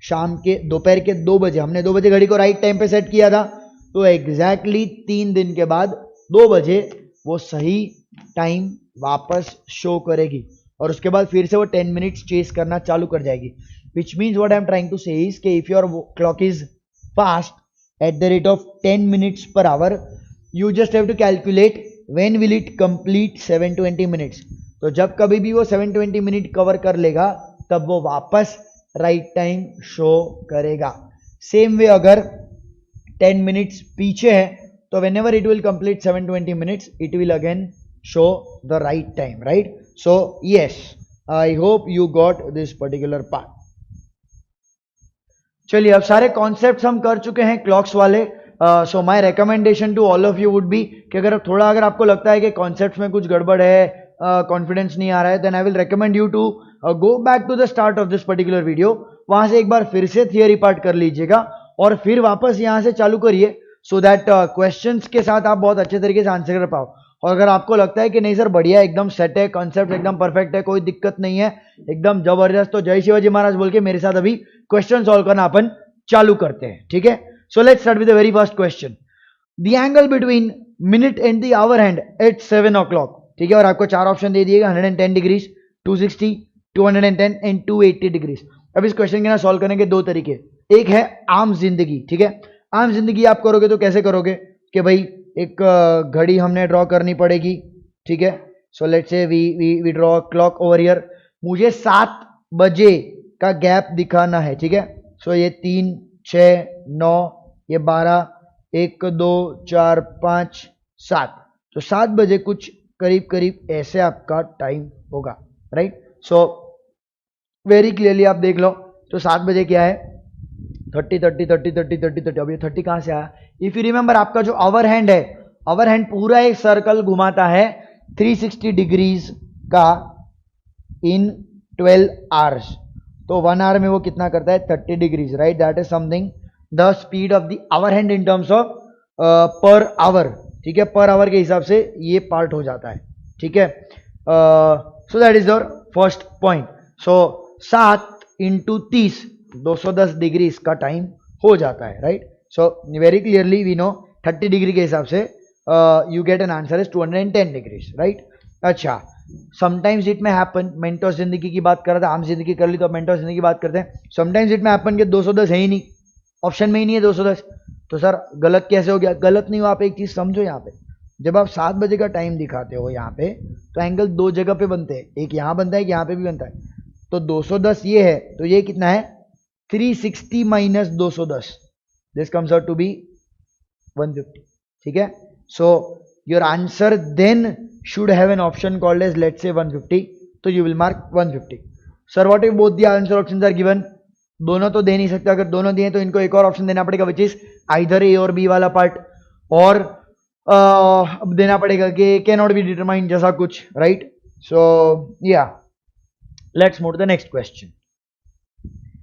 शाम के दोपहर के 2 बजे, हमने 2 बजे घड़ी को राइट टाइम पे सेट किया था, तो एग्जैक्टली 3 दिन के बाद 2 बजे वो सही टाइम वापस शो करेगी और उसके बाद फिर से वो 10 मिनट्स चेस करना चालू कर जाएगी। Which means what I am trying to say is कि if your clock is fast at the rate of 10 minutes per hour, you just have to calculate when will it complete 720 minutes। तो जब कभी भी वो 720 minute cover कर लेगा तब वो वापस राइट टाइम शो करेगा। सेम वे अगर 10 मिनट्स पीछे है तो when ever it will complete 720 minutes it will again show the right time, right. So yes, I hope you got this particular part. चलिए, अब सारे कॉन्सेप्ट्स हम कर चुके हैं क्लॉक्स वाले। So my recommendation to all of you would be कि अगर आपको लगता है कि कॉन्सेप्ट्स में कुछ गड़बड़ है, कॉन्फिडेंस नहीं आ रहा है, then I will recommend you to go back to the start of this particular video. वहां से एक बार फिर से थियरी पार्ट कर लीजिएगा और फिर वापस यहां से चालू करिए, सो दैट क्वेश्चंस के साथ आप बहुत अच्छे तरीके से आंसर कर पाओ। और अगर आपको लगता है कि नहीं सर बढ़िया एकदम सेट है, कॉन्सेप्ट एकदम परफेक्ट है, कोई दिक्कत नहीं है, एकदम जबरदस्त, तो जय शिवाजी महाराज बोल के मेरे साथ अभी क्वेश्चन सॉल्व करना अपन चालू करते हैं, ठीक है। So let's start with the very first question. The angle between minute and the hour hand at 7 o'clock, ठीक है, और आपको 4 ऑप्शन दे दिएगा, 110 डिग्रीज, 260, 210 एंड 280 डिग्रीज। अब इस क्वेश्चन के ना सॉल्व करने के 2 तरीके। एक है आम जिंदगी, ठीक है। आम जिंदगी आप करोगे तो कैसे करोगे कि भाई एक घड़ी हमने ड्रॉ करनी पड़ेगी, ठीक है। So let's say we draw clock over here. मुझे 7 बजे का गैप दिखाना है, ठीक है। सो ये 3, 6, 9, ये 12, 1, 2, 4, 5, 7, तो 7 बजे कुछ करीब करीब ऐसे आपका टाइम होगा, राइट। सो वेरी क्लियरली आप देख लो, तो 7 बजे क्या है? 30, 30, 30, 30, 30, 30। अब ये 30 कहां से आया? इफ यू रिमेंबर, आपका जो आवर हैंड है, आवर हैंड पूरा एक सर्कल घुमाता है 360 डिग्रीज का इन 12 आवर्स। तो 1 आवर में वो कितना करता है? 30 degrees, right. That is something the speed of the hour hand in terms of per hour, ठीक है। पर आवर के हिसाब से ये पार्ट हो जाता है, ठीक है। So that is your first point. So 7 into 30, 210 degree इसका टाइम हो जाता है, right. So very clearly we know 30 degree के हिसाब से you get an answer is 210 degrees, right. अच्छा, sometimes it may happen, Mentos जिंदगी की बात कर रहा था, आम जिंदगी कर ली तो मेंटोस जिंदगी की बात करते हैं। समटाइम्स इट में हैपन कि 210 है ही नहीं, ऑप्शन में ही नहीं है 210, तो सर गलत कैसे हो गया? गलत नहीं हो, आप एक चीज समझो, यहाँ पे जब आप 7 बजे का टाइम दिखाते हो यहाँ पे, तो एंगल 2 जगह पे बनते हैं, एक यहाँ बनता है, एक यहाँ पे भी बनता है। तो 210 ये है, तो ये कितना है? 360 minus 210, this comes out to be 150, ठीक है। So your answer then should have an option called as let's say 150, तो you will mark 150. Sir, what if both the answer options are given? दोनों तो दे नहीं सकते, अगर दोनों दिए तो इनको एक और ऑप्शन देना पड़ेगा, which is either A और B वाला पार्ट, और अब देना पड़ेगा कि cannot be determined जैसा कुछ, right? So yeah, let's move to the next question.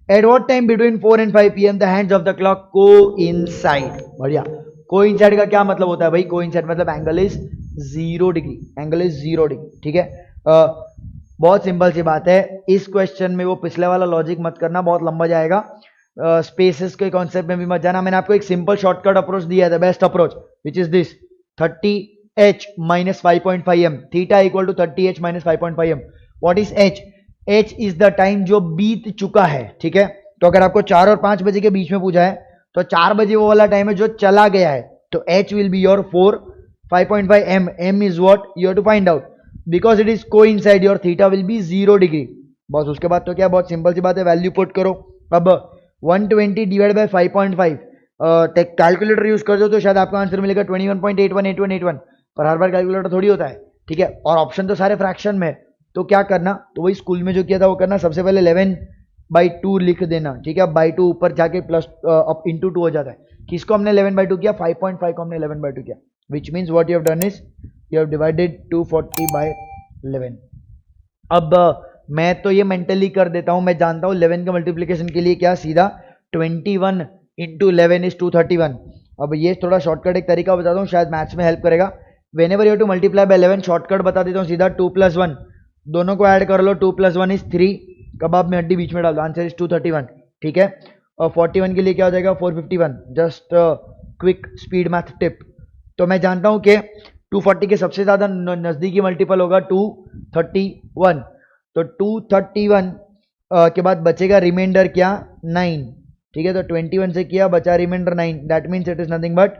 Eight what time between 4 and 5 PM the hands of the clock coincide. बढ़िया, कोइंसाइड का क्या मतलब होता है भाई? कोइंसाइड मतलब angle is 0 degree, angle is 0 degree, ठीक है। बहुत सिंपल सी बात है। इस क्वेश्चन में वो पिछले वाला लॉजिक मत करना, बहुत लंबा जाएगा। स्पेसेस के कॉन्सेप्ट में भी मत जाना। मैंने आपको एक सिंपल शॉर्टकट अप्रोच दिया है, the best approach, which is this 30h minus 5.5 m, theta equal to 30h minus 5.5 m। What is h? h is the time जो बीत चुका है, ठीक है। तो अगर आपको 4 और 5 बजे के बीच में पूछा है तो 4 बजे वो वाला टाइम है जो चला गया है, तो h will be your 4, 5.5 m, m is what you have to find out because it is coincide, your theta will be 0 degree. बस उसके बाद तो क्या, बहुत सिंपल सी बात है, वैल्यू पुट करो। अब 120 डिवाइड बाय 5.5, कैलकुलेटर यूज कर दो तो शायद आपका आंसर मिलेगा 21.818181, पर हर बार कैलकुलेटर थोड़ी होता है, ठीक है। और ऑप्शन तो सारे फ्रैक्शन में है, तो क्या करना, तो वही स्कूल में जो किया था वो करना। सबसे पहले 11/2 लिख देना, ठीक है। बाई 2 ऊपर जाके प्लस अप इंटू 2 हो जाता है। किसको हमने 11/2 किया? 5.5 को हमने 11/2 किया, विच means what you have done is you have divided 240/11। अब मैं तो ये मेंटली कर देता हूं, मैं जानता हूं 11 का मल्टीप्लीकेशन के लिए क्या, सीधा 21 इंटू 11 इज 231। अब ये थोड़ा शॉर्टकट एक तरीका बताता हूँ, शायद मैथ्स में हेल्प करेगा। When ever you to multiply by 11, shortcut बता देता हूँ सीधा, 2 + 1, दोनों को ऐड कर लो, 2 + 1 इज 3, कबाब में हड्डी बीच में डाल दो, आंसर इज 231, ठीक है। और 41 के लिए क्या हो जाएगा? 451। Just quick speed math tip. तो मैं जानता हूं कि 240 के सबसे ज्यादा नजदीकी मल्टीपल होगा 231, तो 231 के बाद बचेगा रिमाइंडर क्या? 9, ठीक है। तो 21 से किया, बचा reminder 9, that means it is nothing but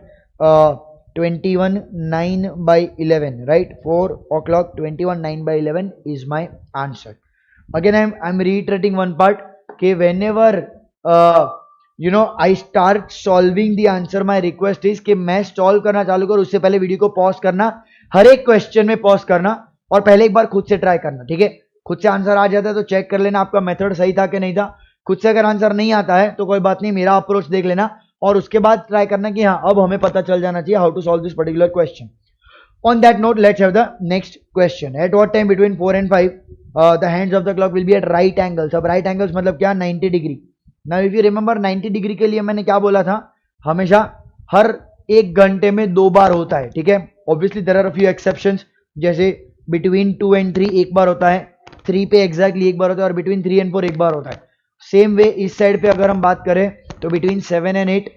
21 9/11, right. 4 o'clock 21 9/11 is my answer. Again I'm reiterating one part कि whenever I start solving the answer, my request is कि मैं सॉल्व करना चालू करूं उससे पहले वीडियो को पॉज करना, हर एक क्वेश्चन में पॉज करना और पहले एक बार खुद से ट्राई करना, ठीक है। खुद से आंसर आ जाता है तो चेक कर लेना आपका मेथड सही था कि नहीं था। खुद से अगर आंसर नहीं आता है तो कोई बात नहीं, मेरा अप्रोच देख लेना और उसके बाद ट्राई करना कि हाँ अब हमें पता चल जाना चाहिए how to solve this particular question. On that note, let's have the next question. At what time between 4 and 5 the hands of the clock will be at right angles? अब right angles मतलब क्या? 90 degree. Now if you remember 90 degree के लिए मैंने क्या बोला था? हमेशा हर 1 घंटे में 2 बार होता है, ठीक है। Obviously there are a few exceptions, जैसे between 2 and 3 एक बार होता है, 3 पे exactly एक बार होता है, और between 3 and 4 एक बार होता है। सेम वे इस साइड पे अगर हम बात करें तो between 7 and 8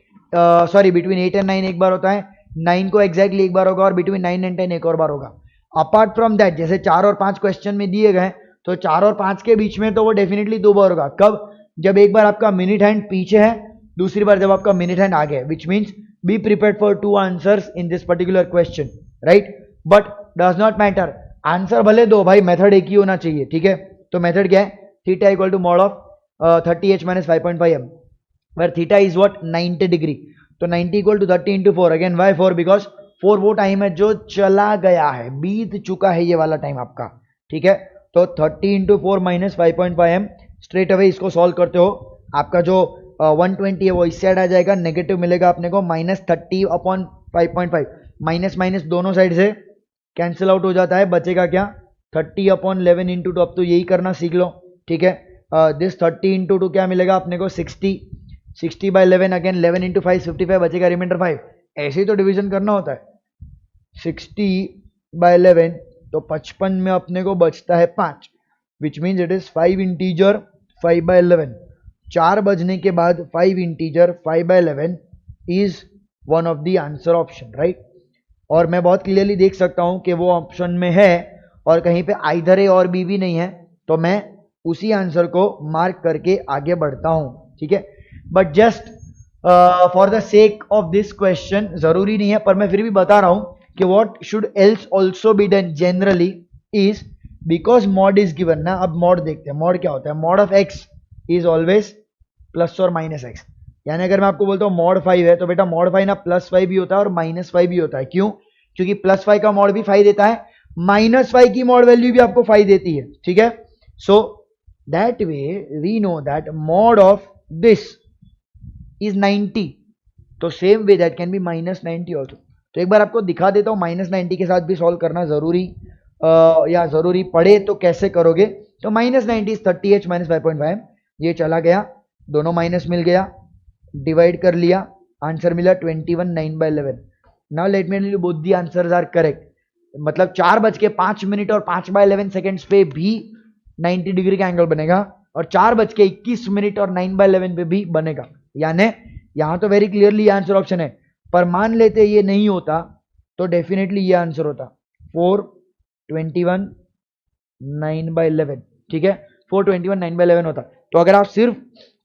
between 8 and 9 एक बार होता है, 9 को एग्जैक्टली एक बार होगा, और बिटवीन 9 and 10 एक और बार होगा। अपार्ट फ्रॉम दैट, जैसे 4 और 5 क्वेश्चन में दिए गए, तो 4 और 5 के बीच में तो वो डेफिनेटली 2 बार होगा। कब? जब एक बार आपका मिनट हैंड पीछे है, दूसरी बार जब आपका मिनट हैंड आगे है, which means be prepared for 2 answers in this particular question, right. But does not matter, answer भले 2 भाई, मेथड एक ही होना चाहिए, ठीक है। तो मेथड क्या है? Theta equal to mod of 30h minus 5.5 m, where theta is what? 90 degree. तो 90 equal to 30 into 4, again Y 4, because 4 वो टाइम है जो चला गया है, बीत चुका है ये वाला टाइम आपका, ठीक है। तो 30 into 4 minus 5.5 m, straight away इसको सॉल्व करते हो, आपका जो 120 है वो इस साइड आ जाएगा, नेगेटिव मिलेगा अपने को -30/5.5, माइनस माइनस दोनों साइड से कैंसिल आउट हो जाता है, बचेगा क्या? 30/11 इंटू 2। अब तो यही करना सीख लो, ठीक है। दिस 30 इंटू 2 क्या मिलेगा अपने को? 60/11, अगेन 11 इंटू 5 55, बचेगा रिमाइंडर 5। ऐसे ही तो डिवीजन करना होता है। 60/11 तो 55 में अपने को बचता है 5, which means it is 5 integer 5/11। 4 बजने के बाद 5 integer 5/11 is one of the answer option, right. और मैं बहुत क्लियरली देख सकता हूं कि वो ऑप्शन में है और कहीं पे आइदर ए और बी भी नहीं है, तो मैं उसी आंसर को मार्क करके आगे बढ़ता हूं, ठीक है। But just for the sake of this question, जरूरी नहीं है पर मैं फिर भी बता रहा हूं कि what should else also be done generally is, because mod is given ना। अब मॉड देखते हैं, मॉड क्या होता है? Mod of x is always plus और माइनस एक्स। यानी अगर मैं आपको बोलता हूँ मॉड 5 है, तो बेटा मॉड 5 ना +5 भी होता है और -5 भी होता है। क्यों? क्योंकि +5 का मॉड भी 5 देता है, -5 की मॉड वैल्यू भी आपको 5 देती है, ठीक है। So that way we know that mod of this is 90, तो same way that can be -90 also. तो एक बार आपको दिखा देता हूँ -90 के साथ भी सॉल्व करना जरूरी या जरूरी पड़े तो कैसे करोगे। तो -90 इज 30h - 5.5, ये चला गया, दोनों माइनस मिल गया, डिवाइड कर लिया, आंसर मिला 21 9/11. Now let me tell you both the answers are correct. मतलब 4:05 और 5/11 पे भी 90 डिग्री का एंगल बनेगा और 4:21 और 9/11 पे भी बनेगा. यानी यहां तो वेरी क्लियरली ये आंसर ऑप्शन है, पर मान लेते ये नहीं होता तो डेफिनेटली ये आंसर होता 4:21 9/11. ठीक है, 4:21 9/11 होता. तो अगर आप सिर्फ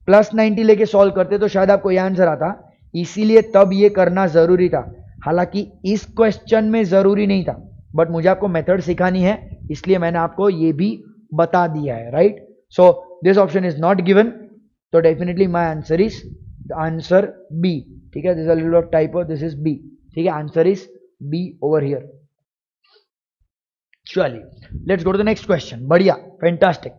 +90 लेके सॉल्व करते तो शायद आपको यह आंसर आता, इसीलिए तब ये करना जरूरी था. हालांकि इस क्वेश्चन में जरूरी नहीं था, बट मुझे आपको मेथड सिखानी है इसलिए मैंने आपको ये भी बता दिया है. Right, so this option is not given, तो definitely my answer is answer B. ठीक है, this little of typo, this is B. ठीक है, answer is B over here. चलिए let's go to the next question. बढ़िया, fantastic.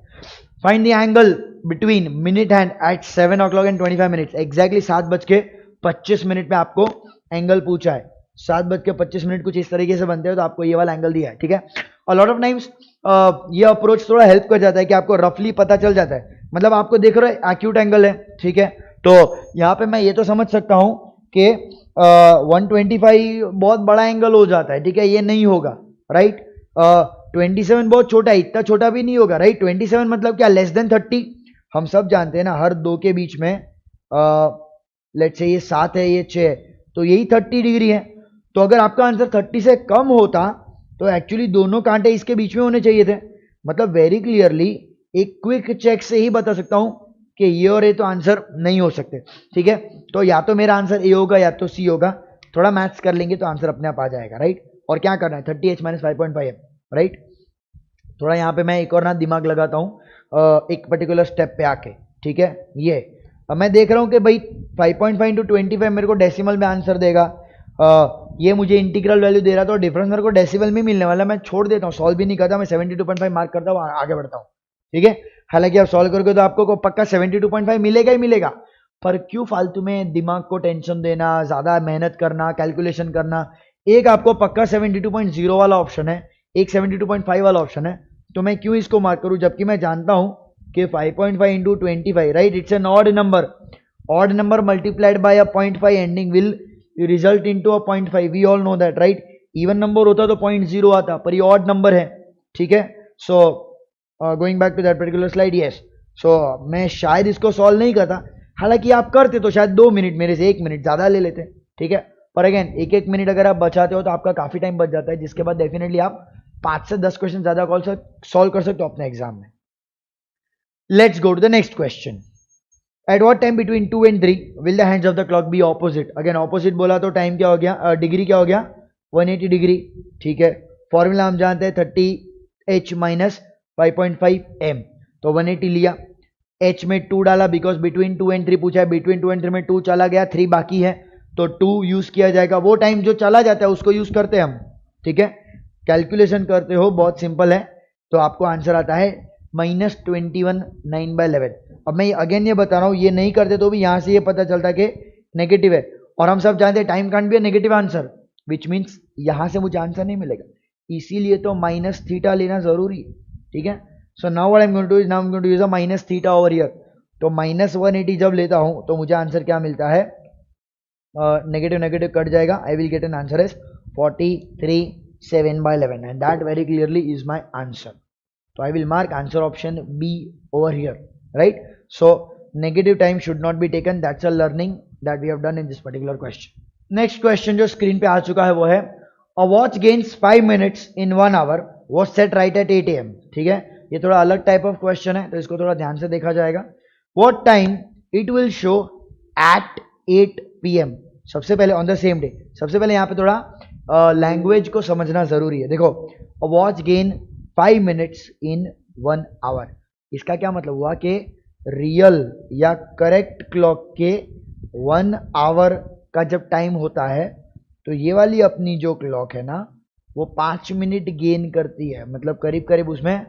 Find the angle between minute hand at 7 o'clock and 25 minutes. Exactly 7:25 पे आपको angle पूछा है. 7:25 कुछ इस तरीके से बनते हैं, तो आपको ये वाला एंगल दिया है. ठीक है, और लॉट ऑफ टाइम्स ये अप्रोच थोड़ा हेल्प कर जाता है कि आपको रफली पता चल जाता है. मतलब आपको देख रहे हो एक्यूट एंगल है. ठीक है, तो यहाँ पे मैं ये तो समझ सकता हूँ कि 125 बहुत बड़ा एंगल हो जाता है. ठीक है, ये नहीं होगा. राइट, 27 बहुत छोटा है, इतना छोटा भी नहीं होगा. राइट, 27 मतलब क्या, लेस देन 30. हम सब जानते हैं ना, हर दो के बीच में लेट्स से ये 7 है, ये 6 है, तो यही 30 डिग्री है. तो अगर आपका आंसर 30 से कम होता तो एक्चुअली दोनों कांटे इसके बीच में होने चाहिए थे. मतलब वेरी क्लियरली एक क्विक चेक से ही बता सकता हूं कि ये और ये तो आंसर नहीं हो सकते. ठीक है, तो या तो मेरा आंसर ए होगा या तो सी होगा. थोड़ा मैथ्स कर लेंगे तो आंसर अपने आप आ जाएगा. राइट, और क्या करना है, 30h - 5.5 है. राइट, थोड़ा यहाँ पे मैं एक और ना दिमाग लगाता हूँ एक पर्टिकुलर स्टेप पे आके. ठीक है, ये अब मैं देख रहा हूँ कि भाई 5.5 × 25 मेरे को डेसिमल में आंसर देगा. ये मुझे इंटीग्रल वैल्यू दे रहा था, तो डिफरेंस मेरे को डेसिमल में मिलने वाला. मैं छोड़ देता हूँ, सॉल्व भी नहीं करता, मैं 72.5 मार्क करता हूँ, आगे बढ़ता हूँ. ठीक है, हालांकि आप सॉल्व करोगे तो आपको पक्का 72.5 मिलेगा ही मिलेगा. पर क्यों फालतू में दिमाग को टेंशन देना, ज्यादा मेहनत करना, कैलकुलेशन करना. एक आपको पक्का 72.0 वाला ऑप्शन है, एक 72.5 वाला ऑप्शन है, तो मैं क्यों इसको मार्क करूं, जबकि मैं जानता हूं कि 5.5 × 25, right, it's an odd number. Odd number multiplied by a 0.5 ending will result into a 0.5. We all know that. Right, even number होता तो 0.0 आता, पर ये ऑड नंबर है. ठीक है, so going back to that particular slide. Yes, so मैं शायद इसको सॉल्व नहीं करता. हालांकि आप करते तो शायद 2 मिनट मेरे से 1 मिनट ज्यादा ले लेते. ठीक है, पर अगेन 1-1 मिनट अगर आप बचाते हो तो आपका काफी टाइम बच जाता है, जिसके बाद डेफिनेटली आप 5 से 10 क्वेश्चन ज्यादा सॉल्व कर सकते हो अपने एग्जाम में. Let's go to the next question. At what time between 2 and 3 will the hands of the clock be opposite. Again opposite बोला तो टाइम क्या हो गया, डिग्री क्या हो गया, 180 डिग्री. ठीक है, फॉर्मूला हम जानते हैं 30h - 5.5 m. तो 180 लिया, h में 2 डाला, बिकॉज बिटवीन 2 and 3 पूछा है. बिटवीन 2 and 3 में 2 चला गया, 3 बाकी है, तो 2 यूज किया जाएगा. वो टाइम जो चला जाता है उसको यूज करते हैं हम. ठीक है, कैलकुलेशन करते हो, बहुत सिंपल है. तो आपको आंसर आता है -21 9/11. अब मैं अगेन ये बता रहा हूँ, ये नहीं करते तो भी यहाँ से ये पता चलता कि नेगेटिव है, और हम सब जानते हैं time can't be a negative answer, which means यहाँ से मुझे आंसर नहीं मिलेगा. इसीलिए तो -θ लेना जरूरी है. ठीक है, so now what I am going to do is, now I am going to use a -θ over here. तो -180 जब लेता हूँ तो मुझे आंसर क्या मिलता है, नेगेटिव नेगेटिव कट जाएगा. I will get an answer is 43 7/11 and that very clearly is my answer. So I will mark answer option B over here, right? So negative time should not be taken. That's a learning that we have done in this particular question. Next question जो screen पे आ चुका है वो है a watch gains 5 minutes in 1 hour was set right at 8 AM. ठीक है, ये थोड़ा अलग टाइप ऑफ क्वेश्चन है, तो इसको थोड़ा ध्यान से देखा जाएगा. What time it will show at 8 PM. सबसे पहले ऑन द सेम डे. सबसे पहले यहाँ पे थोड़ा लैंग्वेज को समझना जरूरी है. देखो, a watch gain 5 minutes in 1 hour. इसका क्या मतलब हुआ कि रियल या करेक्ट क्लॉक के 1 आवर का जब टाइम होता है तो ये वाली अपनी जो क्लॉक है ना वो 5 मिनट गेन करती है. मतलब करीब करीब उसमें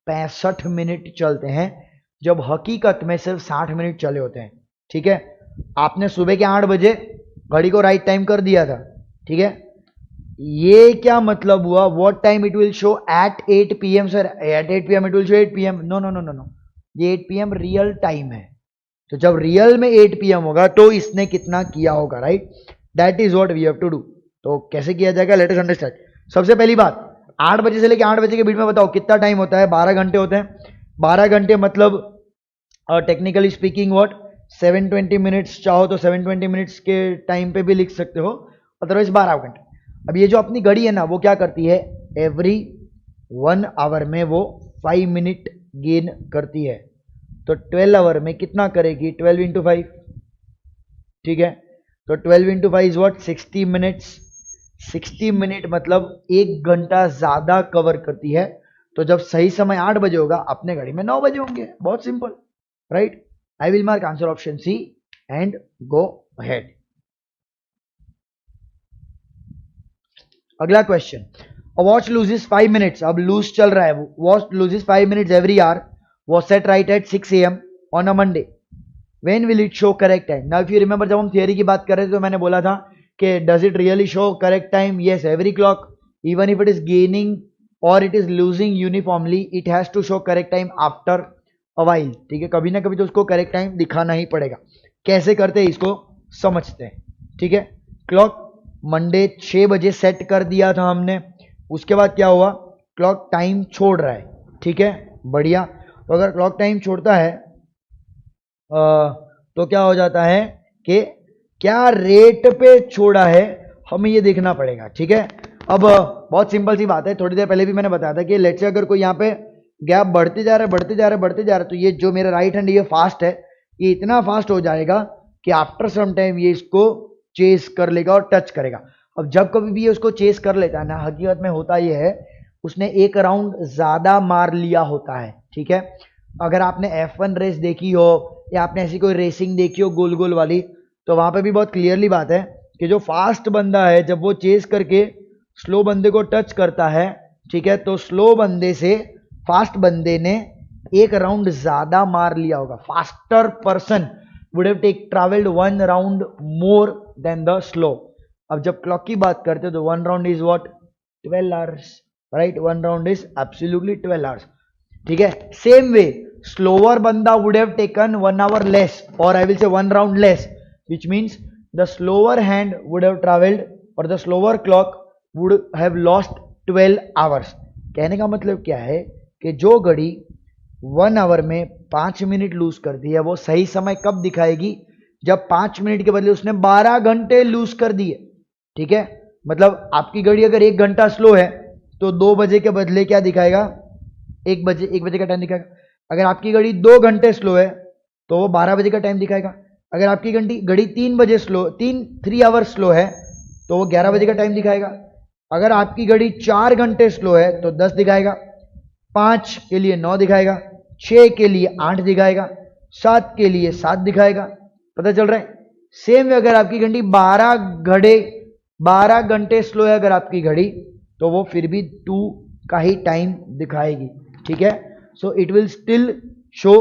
65 मिनट चलते हैं, जब हकीकत में सिर्फ 60 मिनट चले होते हैं. ठीक है, आपने सुबह के 8 बजे घड़ी को राइट टाइम कर दिया था. ठीक है, ये क्या मतलब हुआ, what time it will show at 8 PM. Sir at 8 PM it will show 8 PM. No no no no no, ये 8 PM रियल टाइम है. तो जब रियल में 8 PM होगा तो इसने कितना किया होगा, right? That is what we have to do. तो कैसे किया जाएगा, लेट अस अंडरस्टैंड. सबसे पहली बात, 8 बजे से लेकर 8 बजे के बीच में बताओ कितना टाइम होता है. 12 घंटे होते हैं. 12 घंटे मतलब टेक्निकली स्पीकिंग व्हाट 720 मिनट्स. चाहो तो 720 मिनट्स के टाइम पे भी लिख सकते हो, अदरवाइज 12 घंटे. अब ये जो अपनी घड़ी है ना, वो क्या करती है, एवरी 1 आवर में वो 5 मिनट गेन करती है. तो 12 आवर में कितना करेगी, 12 इंटू 5. ठीक है, तो 12 into 5 is what 60 minutes. 60 minute मतलब 1 घंटा ज्यादा कवर करती है. तो जब सही समय 8 बजे होगा, अपने घड़ी में 9 बजे होंगे. बहुत simple, right? I will mark answer option C and go ahead. अगला question, a watch loses 5 minutes. अब लूज चल रहा है वो. Watch loses 5 minutes every hour. Watch set right at 6 AM on a Monday. When will it show correct time? Now if you remember, जब हम theory की बात कर रहे थे तो मैंने बोला था कि does it really show correct time? Yes, every clock even if it is gaining और it is losing uniformly, it has to show correct time after a while. ठीक है, कभी ना कभी तो उसको करेक्ट टाइम दिखाना ही पड़ेगा. कैसे करते हैं इसको समझते हैं. ठीक है, क्लॉक मंडे 6 बजे सेट कर दिया था हमने. उसके बाद क्या हुआ, क्लॉक टाइम छोड़ रहा है. ठीक है, बढ़िया. तो अगर क्लॉक टाइम छोड़ता है तो क्या हो जाता है कि क्या रेट पे छोड़ा है, हमें ये देखना पड़ेगा. ठीक है, अब बहुत सिंपल सी बात है. थोड़ी देर पहले भी मैंने बताया था कि लेट्स से अगर कोई यहाँ पे गैप बढ़ते जा रहा है बढ़ते जा रहा है बढ़ते जा रहा है, तो ये जो मेरा राइट हैंड ये फास्ट है, ये इतना फास्ट हो जाएगा कि आफ्टर सम टाइम ये इसको चेस कर लेगा और टच करेगा. अब जब कभी भी ये उसको चेस कर लेता है ना, हकीकत में होता ये है उसने एक राउंड ज्यादा मार लिया होता है. ठीक है, अगर आपने F1 रेस देखी हो या आपने ऐसी कोई रेसिंग देखी हो गोल गोल वाली, तो वहां पे भी बहुत क्लियरली बात है कि जो फास्ट बंदा है जब वो चेस करके स्लो बंदे को टच करता है, ठीक है, तो स्लो बंदे से फास्ट बंदे ने एक राउंड ज्यादा मार लिया होगा. Faster person would have take travelled 1 round more than the slow. अब जब क्लॉक की बात करते हैं तो 1 round is what 12 hours, right? 1 round is absolutely 12 hours. ठीक है, सेम वे स्लोअर बंदा would have taken 1 hour less, और I will say 1 round less, which means the slower hand would have travelled और the slower clock would have lost 12 hours. कहने का मतलब क्या है कि जो घड़ी 1 आवर में 5 मिनट लूज करती है, वो सही समय कब दिखाएगी, जब 5 मिनट के बदले उसने 12 घंटे लूज कर दिए. ठीक है, मतलब आपकी घड़ी अगर 1 घंटा स्लो है तो 2 बजे के बदले क्या दिखाएगा, 1 बजे का टाइम दिखाएगा. अगर आपकी घड़ी 2 घंटे स्लो है तो वो 12 बजे का टाइम दिखाएगा. अगर आपकी घड़ी 3 आवर स्लो है तो वो 11 बजे का टाइम दिखाएगा. अगर आपकी घड़ी 4 घंटे स्लो है तो 10 दिखाएगा, 5 के लिए 9 दिखाएगा, 6 के लिए 8 दिखाएगा, 7 के लिए 7 दिखाएगा. पता चल रहा है? सेम वे अगर आपकी घड़ी 12 घंटे स्लो है अगर आपकी घड़ी, तो वो फिर भी 2 का ही टाइम दिखाएगी. ठीक है, so it will still show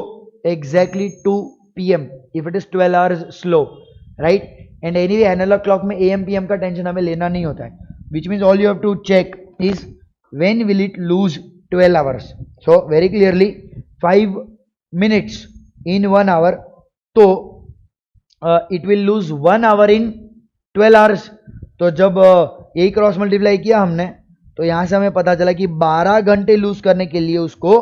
exactly 2 PM if it is 12 hours slow, right? And anyway analog clock में AM PM का टेंशन हमें लेना नहीं होता है, which means all you have to check is when will it lose 12 hours. So very clearly 5 minutes in 1 hour, तो it will lose 1 hour in 12 hours. तो जब यही क्रॉस मल्टीप्लाई किया हमने, तो यहां से हमें पता चला कि 12 घंटे लूज करने के लिए उसको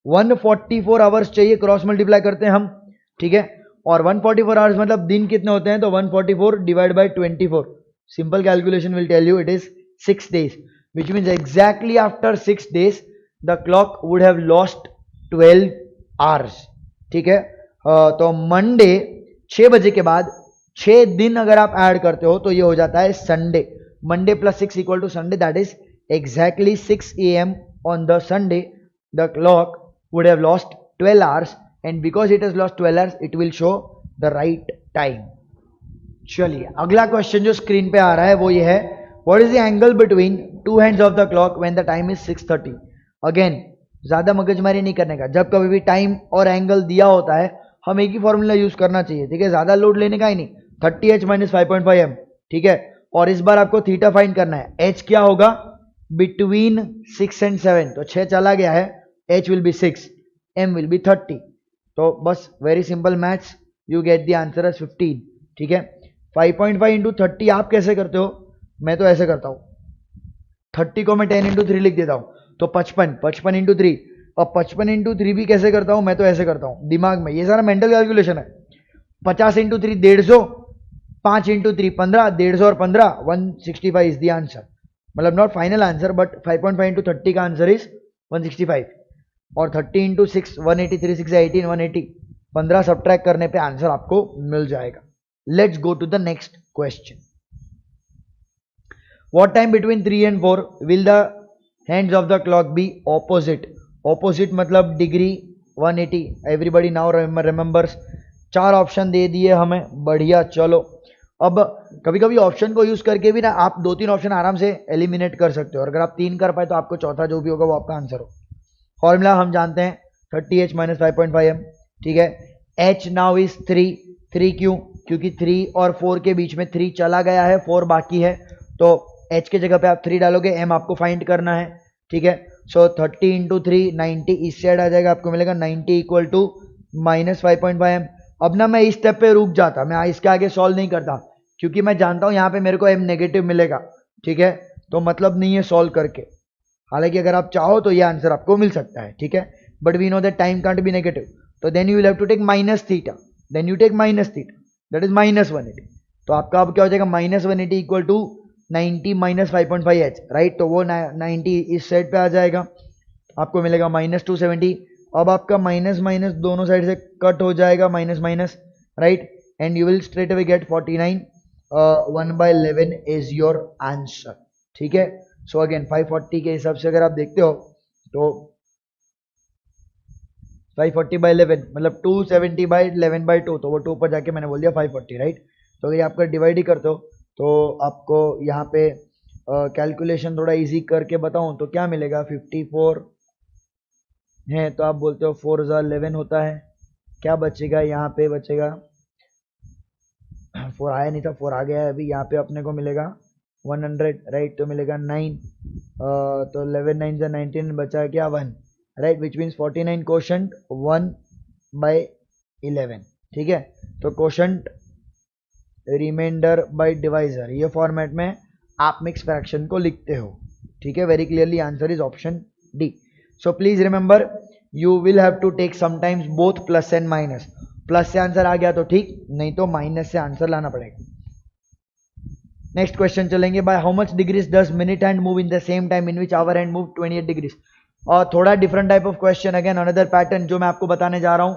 144 आवर्स चाहिए. क्रॉस मल्टीप्लाई करते हैं हम. ठीक है, और 144 आवर्स मतलब दिन कितने होते हैं, तो 144 divide by 24. Simple calculation will tell you it is 6 days, which means exactly after 6 days the clock would have lost 12 hours. ठीक है, तो मंडे 6 बजे के बाद 6 दिन अगर आप ऐड करते हो तो ये हो जाता है Sunday. Monday plus 6 equal to Sunday, that is exactly 6 AM on the Sunday the clock would have lost 12 hours, and because it has lost 12 hours it will show the right time. चलिए अगला question जो screen पे आ रहा है वो ये है, what is the angle between two hands of the clock when the time is 6:30? Again ज्यादा मगजमारी नहीं करने का. जब कभी भी टाइम और एंगल दिया होता है हम एक ही फॉर्मूला यूज करना चाहिए. ठीक है, ज्यादा लोड लेने का ही नहीं. 30h - 5.5 m. ठीक है, और इस बार आपको थीटा फाइंड करना है. h क्या होगा, बिटवीन 6 and 7, तो 6 चला गया है, h will be 6, m will be 30. तो बस very simple maths, you get the answer as 15. ठीक है, 5.5 इंटू 30 आप कैसे करते हो? मैं तो ऐसे करता हूँ, 30 को मैं 10 इंटू 3 लिख देता हूँ, तो 55 इंटू 3. और 55 इंटू 3 भी कैसे करता हूँ? मैं तो ऐसे करता हूँ दिमाग में, ये सारा मेंटल कैलकुलेशन है. 50 इंटू 3 150, 5 इंटू 3 15, 150 और 15 165 इज द आंसर. मतलब not final answer but 5.5 into 30 का आंसर इज 165. और 30 इंटू 6 180, 3 6 18 180, 15 सब्ट्रैक्ट करने पे आंसर आपको मिल जाएगा. Let's go to the next question. What time between 3 and 4 will the hands of the clock be opposite? Opposite मतलब degree 180. Everybody now remembers. 4 option दे दिए हमें, बढ़िया. चलो अब कभी कभी ऑप्शन को यूज करके भी ना आप 2-3 ऑप्शन आराम से एलिमिनेट कर सकते हो, और अगर आप 3 कर पाए तो आपको चौथा जो भी होगा वो आपका आंसर हो. फॉर्मूला हम जानते हैं 30h माइनस 5.5m. ठीक है, h नाउ इज 3. 3 क्यों? क्योंकि 3 और 4 के बीच में 3 चला गया है, 4 बाकी है, तो h के जगह पे आप 3 डालोगे, m आपको फाइंड करना है. ठीक है, सो 30 इंटू 3 90 इस साइड आ जाएगा, आपको मिलेगा 90 इक्वल टू माइनस 5.5m. अब ना मैं इस स्टेप पे रुक जाता, मैं इसके आगे सॉल्व नहीं करता, क्योंकि मैं जानता हूं यहाँ पे मेरे को m नेगेटिव मिलेगा. ठीक है, तो मतलब नहीं है सॉल्व करके. हालांकि अगर आप चाहो तो ये आंसर आपको मिल सकता है. ठीक है, but we know that time can't be negative, तो then you will have to take minus theta. Then you take minus theta, that is minus 180. तो आपका अब क्या हो जाएगा? Minus 180 equal to 90 minus 5.5h. Right, तो वो 90 इस साइड पे आ जाएगा, आपको मिलेगा माइनस 270. अब आपका माइनस माइनस दोनों साइड से कट हो जाएगा, minus minus. Right, and you will straight away gate 49. 1/11 is your answer. ठीक है, सो अगेन 540 के हिसाब से अगर आप देखते हो तो 540/11 मतलब 270/11/2, तो वो 2 पर जाके मैंने बोल दिया 540. राइट, तो अगर आपका डिवाइड ही करते हो तो आपको यहाँ पे कैलकुलेशन थोड़ा इजी करके बताऊं तो क्या मिलेगा? 54 है तो आप बोलते हो 4 11 होता है. क्या बचेगा यहाँ पे? बचेगा 4 आया नहीं था, 4 आ गया है अभी. यहाँ पे अपने को मिलेगा 100. राइट, तो मिलेगा 9. तो 11 9 से 19 बचा क्या? 1. Right, which means 49 quotient 1/11. ठीक है, तो कोशंट रिमाइंडर बाय डिवाइजर, ये फॉर्मेट में आप मिक्स फ्रैक्शन को लिखते हो. ठीक है, very clearly answer is option D. So please remember you will have to take sometimes both plus and minus. Plus से आंसर आ गया तो ठीक, नहीं तो माइनस से आंसर लाना पड़ेगा. नेक्स्ट क्वेश्चन चलेंगे. By how much degrees does minute hand move in the same time in which hour hand move 28 degrees. और थोड़ा different type of question, again another pattern जो मैं आपको बताने जा रहा हूं.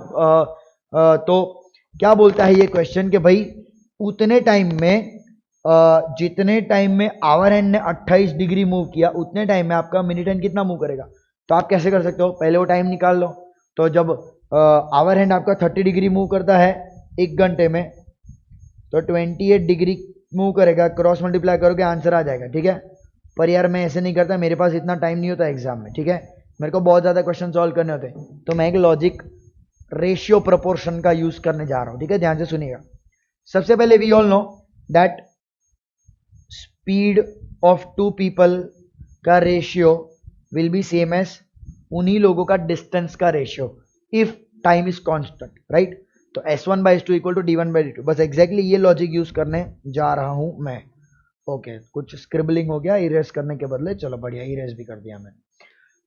तो क्या बोलता है ये क्वेश्चन कि भाई उतने टाइम में जितने टाइम में आवर हैंड ने 28 डिग्री मूव किया, उतने टाइम में आपका मिनट हैंड कितना मूव करेगा? तो आप कैसे कर सकते हो? पहले वो टाइम निकाल लो. तो जब आवर हैंड आपका 30 डिग्री मूव करता है 1 घंटे में, तो 28 डिग्री मूव करेगा, क्रॉस मल्टीप्लाई करोगे आंसर आ जाएगा. ठीक है, पर यार मैं ऐसे नहीं करता, मेरे पास इतना टाइम नहीं होता एग्जाम में. ठीक है, मेरे को बहुत ज़्यादा क्वेश्चन सॉल्व करने होते हैं, तो मैं एक लॉजिक रेशियो प्रोपोर्शन का यूज करने जा रहा हूँ. ठीक है, ध्यान से सुनिएगा. सबसे पहले we all know that speed of 2 people का ratio will be same as उन्हीं लोगों का डिस्टेंस का ratio if time is constant. Right, तो S1/S2 इक्वल टू D1/D2. बस एग्जैक्टली ये लॉजिक यूज करने जा रहा हूं मैं. ओके, कुछ स्क्रिबलिंग हो गया इरेज करने के बदले, चलो बढ़िया इरेज भी कर दिया मैंने.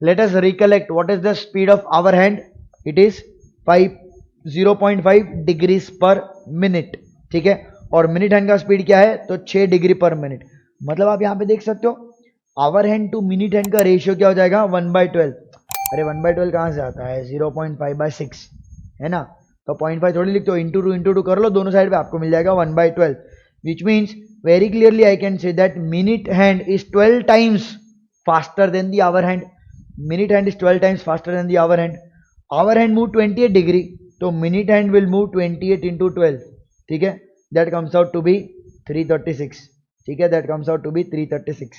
Let us recollect what is the speed of hour hand. It is 0.5 degrees per minute. ठीक है, और मिनट हैंड का स्पीड क्या है? तो 6 डिग्री पर मिनट. मतलब आप यहाँ पे देख सकते हो hour hand to minute hand का रेशियो क्या हो जाएगा? 1/12. अरे 1/12 कहाँ से आता है? 0.5/6 है ना, तो 0.5 थोड़ी लिखते हो, इंटू 2 कर लो दोनों साइड पे, आपको मिल जाएगा 1/12. Which means very clearly I can say that minute hand is 12 times faster than the hour hand. Minute hand is 12 times faster than the hour hand. Hour hand move 28 degree, तो minute hand will move 28 into 12. ठीक है, that comes out to be 336. ठीक है, that comes out to be 336.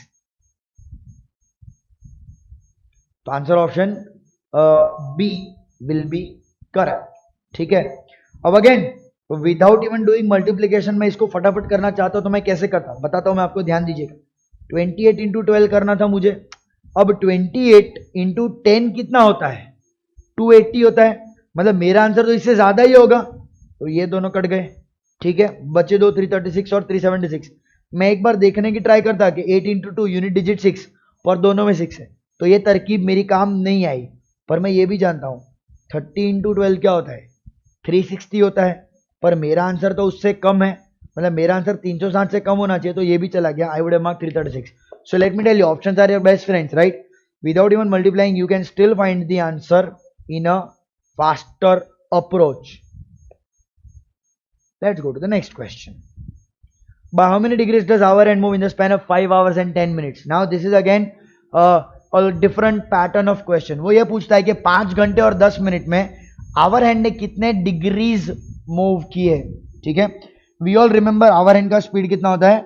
तो answer option B will be correct. ठीक है, अब again without even doing multiplication मैं इसको फटाफट करना चाहता हूं तो मैं कैसे करता हूं बताता हूं मैं आपको, ध्यान दीजिएगा. 28 इंटू 12 करना था मुझे. अब 28 इंटू 10 कितना होता है? 280 होता है. मतलब मेरा आंसर तो इससे ज्यादा ही होगा. तो ये दोनों कट गए, ठीक है, बचे दो 336 और 376। मैं एक बार देखने की ट्राई करता कि 8 इंटू 2 यूनिट डिजिट 6 और दोनों में 6 है, तो ये तरकीब मेरी काम नहीं आई। पर मैं ये भी जानता हूँ 30 इंटू 12 क्या होता है, 360 होता है, पर मेरा आंसर तो उससे कम है, मतलब मेरा आंसर 360 से कम होना चाहिए, तो ये भी चला गया। I would have mark 336। So let me tell you, options are your best friends, right? Without even multiplying you can still find the answer in a faster approach. Let's go to the next question. By how many degrees does hour hand move in the span of 5 hours and 10 minutes? Now this is again a different pattern of question. वो ये पूछता है कि 5 घंटे और 10 minute में our hand ने कितने डिग्रीज मूव किए, ठीक है? We all remember hour hand का स्पीड कितना होता है,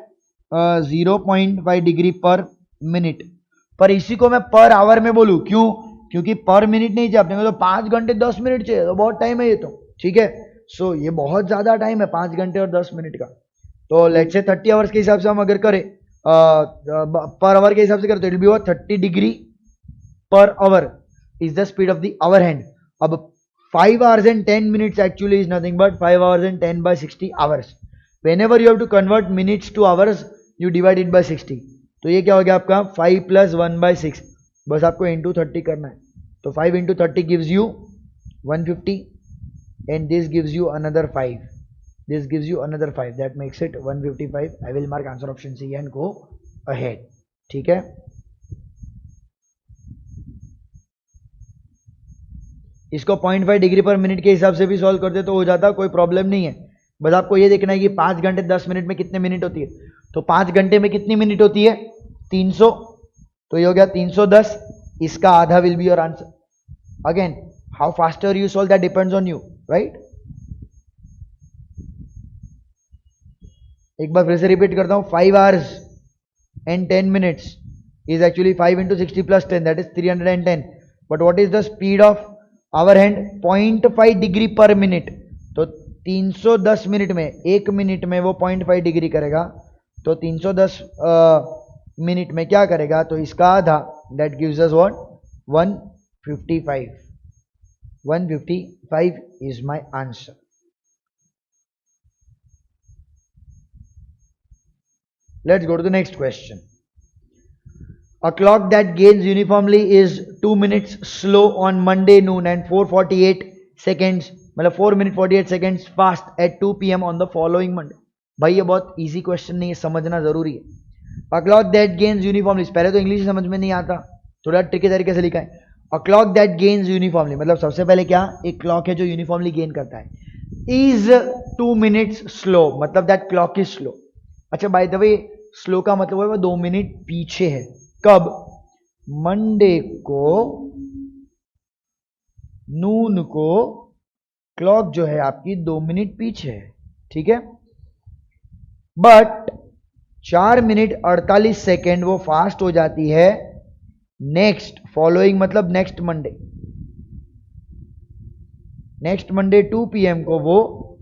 0.5 डिग्री पर मिनट। पर इसी को मैं पर आवर में बोलूं, क्यों? क्योंकि पर मिनट नहीं चाहिए अपने को, तो 5 घंटे 10 मिनट चाहिए, तो बहुत टाइम है ये तो, ठीक है? सो ये बहुत ज्यादा टाइम है 5 घंटे और 10 मिनट का। तो लेट्स से 30 आवर्स के हिसाब से हम अगर करें, पर आवर के हिसाब से करें, तो it will be 30 degree per hour is the speed of the hour hand. अब 5 hours and 10 minutes actually is nothing but 5 hours and 10 by 60 hours. Whenever you have to convert minutes to hours, you divide it by 60. तो ये क्या हो गया आपका 5 plus 1 by 6, बस आपको into 30 करना है। तो 5 into 30 gives you 150 and this gives you another 5. This gives you another 5. That makes it 155. I will mark answer option C and go ahead. ठीक है, इसको 0.5 डिग्री पर मिनट के हिसाब से भी सॉल्व करते तो हो जाता, कोई प्रॉब्लम नहीं है। बस आपको ये देखना है कि 5 घंटे 10 मिनट में कितने मिनट होती है। तो 5 घंटे में कितनी मिनट होती है, 300, तो ये हो गया 310, इसका आधा will be your answer. Again how faster you solve that depends on you, right? एक बार फिर से रिपीट करता हूं, 5 hours and 10 minutes is actually 5 into 60 plus 10, that is 310. But what is the speed of our hand? 0.5 degree पर minute. तो 310 minute में, एक minute में वो 0.5 डिग्री करेगा, तो 310 मिनट में क्या करेगा, तो इसका आधा, that gives us what, 155. 155 is my answer. Let's go to the next question. A clock that gains uniformly is 2 minutes slow on Monday noon and 4:48 seconds, मतलब 4 minutes 48 seconds fast at 2 PM on the following Monday. भाई ये बहुत easy question नहीं है, समझना जरूरी है। A clock that gains uniformly, पहले तो इंग्लिश समझ में नहीं आता, थोड़ा ट्रिकी तरीके से लिखा है। A clock that gains uniformly, मतलब सबसे पहले क्या, एक क्लॉक है जो यूनिफॉर्मली गेन करता है, is 2 minutes slow, मतलब दैट क्लॉक इज स्लो। अच्छा बाय द वे, स्लो का मतलब है वो 2 मिनट पीछे है। कब? मंडे को नून को क्लॉक जो है आपकी 2 मिनट पीछे है, ठीक है? बट 4 मिनट 48 सेकेंड वो फास्ट हो जाती है नेक्स्ट फॉलोइंग, मतलब next Monday. Next Monday 2 PM को वो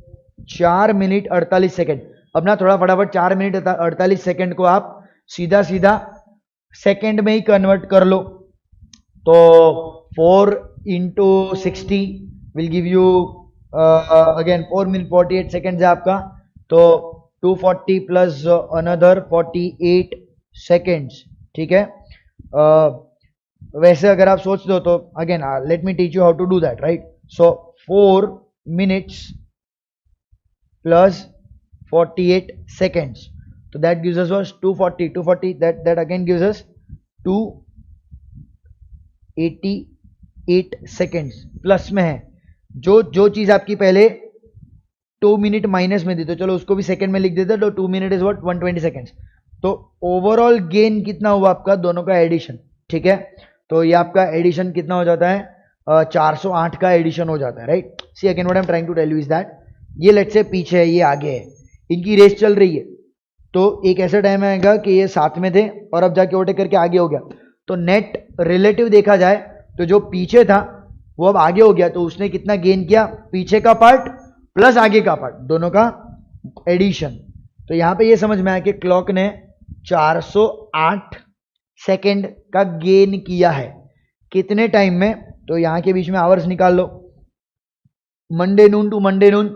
4 मिनट 48 सेकेंड। अब ना थोड़ा फटाफट 4 मिनट 48 सेकेंड को आप सीधा सीधा सेकेंड में ही कन्वर्ट कर लो, तो 4 into 60 will give you again 4 minute 48 second है आपका, तो 240 प्लस अनदर 48 सेकेंड्स, ठीक है? वैसे अगर आप सोच दो तो again let me teach you how to do that, right? So 4 minutes plus 48 seconds, so that gives us was 240 that again gives us 288 seconds plus में है। जो चीज आपकी पहले 2 मिनट माइनस में दी, तो चलो उसको भी सेकंड में लिख देते, तो 2 मिनट इज व्हाट 120 सेकेंड्स। तो ओवरऑल गेन कितना हुआ आपका, दोनों का एडिशन, ठीक है? तो ये आपका एडिशन कितना हो जाता है, 408 का एडिशन हो जाता है, right? See again what I am trying to tell you is that ये लेट्स से पीछे है, ये आगे है, इनकी रेस चल रही है, तो एक ऐसा टाइम आएगा कि ये साथ में थे और अब जाके ओवरटेक करके आगे हो गया। तो नेट रिलेटिव देखा जाए तो जो पीछे था वो अब आगे हो गया, तो उसने कितना गेन किया, पीछे का पार्ट प्लस आगे का पार्ट, दोनों का एडिशन। तो यहां पे ये समझ में आया कि क्लॉक ने 408 सेकेंड का गेन किया है, कितने टाइम में? तो यहां के बीच में आवर्स निकाल लो, Monday noon to Monday noon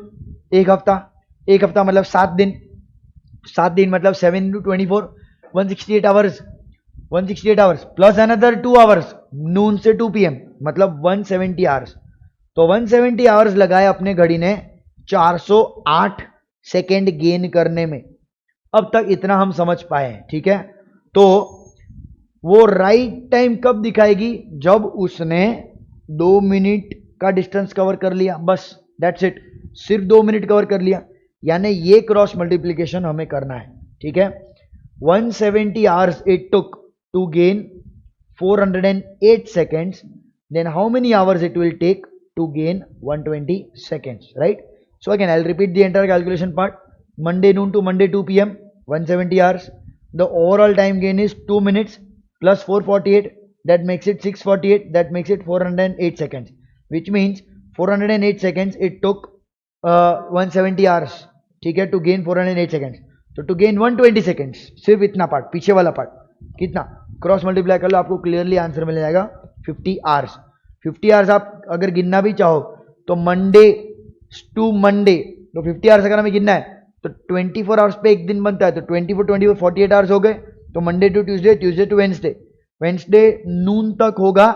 एक हफ्ता मतलब 7 दिन, 7 दिन मतलब 7 into 24, 168 hours, 168 hours plus another 2 hours noon से 2 PM मतलब 170 आवर्स। तो 170 आवर्स लगाए अपने घड़ी ने 408 सेकेंड गेन करने में। अब तक इतना हम समझ पाए हैं, ठीक है। तो वो राइट टाइम कब दिखाएगी, जब उसने 2 मिनट का डिस्टेंस कवर कर लिया, बस दैट्स इट, सिर्फ 2 मिनट कवर कर लिया। यानी ये क्रॉस मल्टीप्लीकेशन हमें करना है, ठीक है। 170 hours it took to gain 408 seconds, then how many hours it will take to gain 120 seconds, right? So again I'll repeat the entire calculation part. Monday noon to Monday 2 PM, 170 hours. The overall time gain is 2 minutes plus 448, that makes it 648, that makes it 408 seconds, which means 408 seconds it took 170 hours, ठीक है, to gain 408 seconds. तो to gain 120 seconds, सिर्फ इतना part, पीछे वाला part कितना, cross multiply कर लो, आपको क्लियरली आंसर मिल जाएगा 50 आवर्स। 50 आवर्स आप अगर गिनना भी चाहो तो मंडे टू मंडे, तो 50 आवर्स अगर हमें गिनना है तो 24 आवर्स पे एक दिन बनता है, तो 24 48 आवर्स हो गए। तो Monday to Tuesday, Tuesday to Wednesday, Wednesday noon तक होगा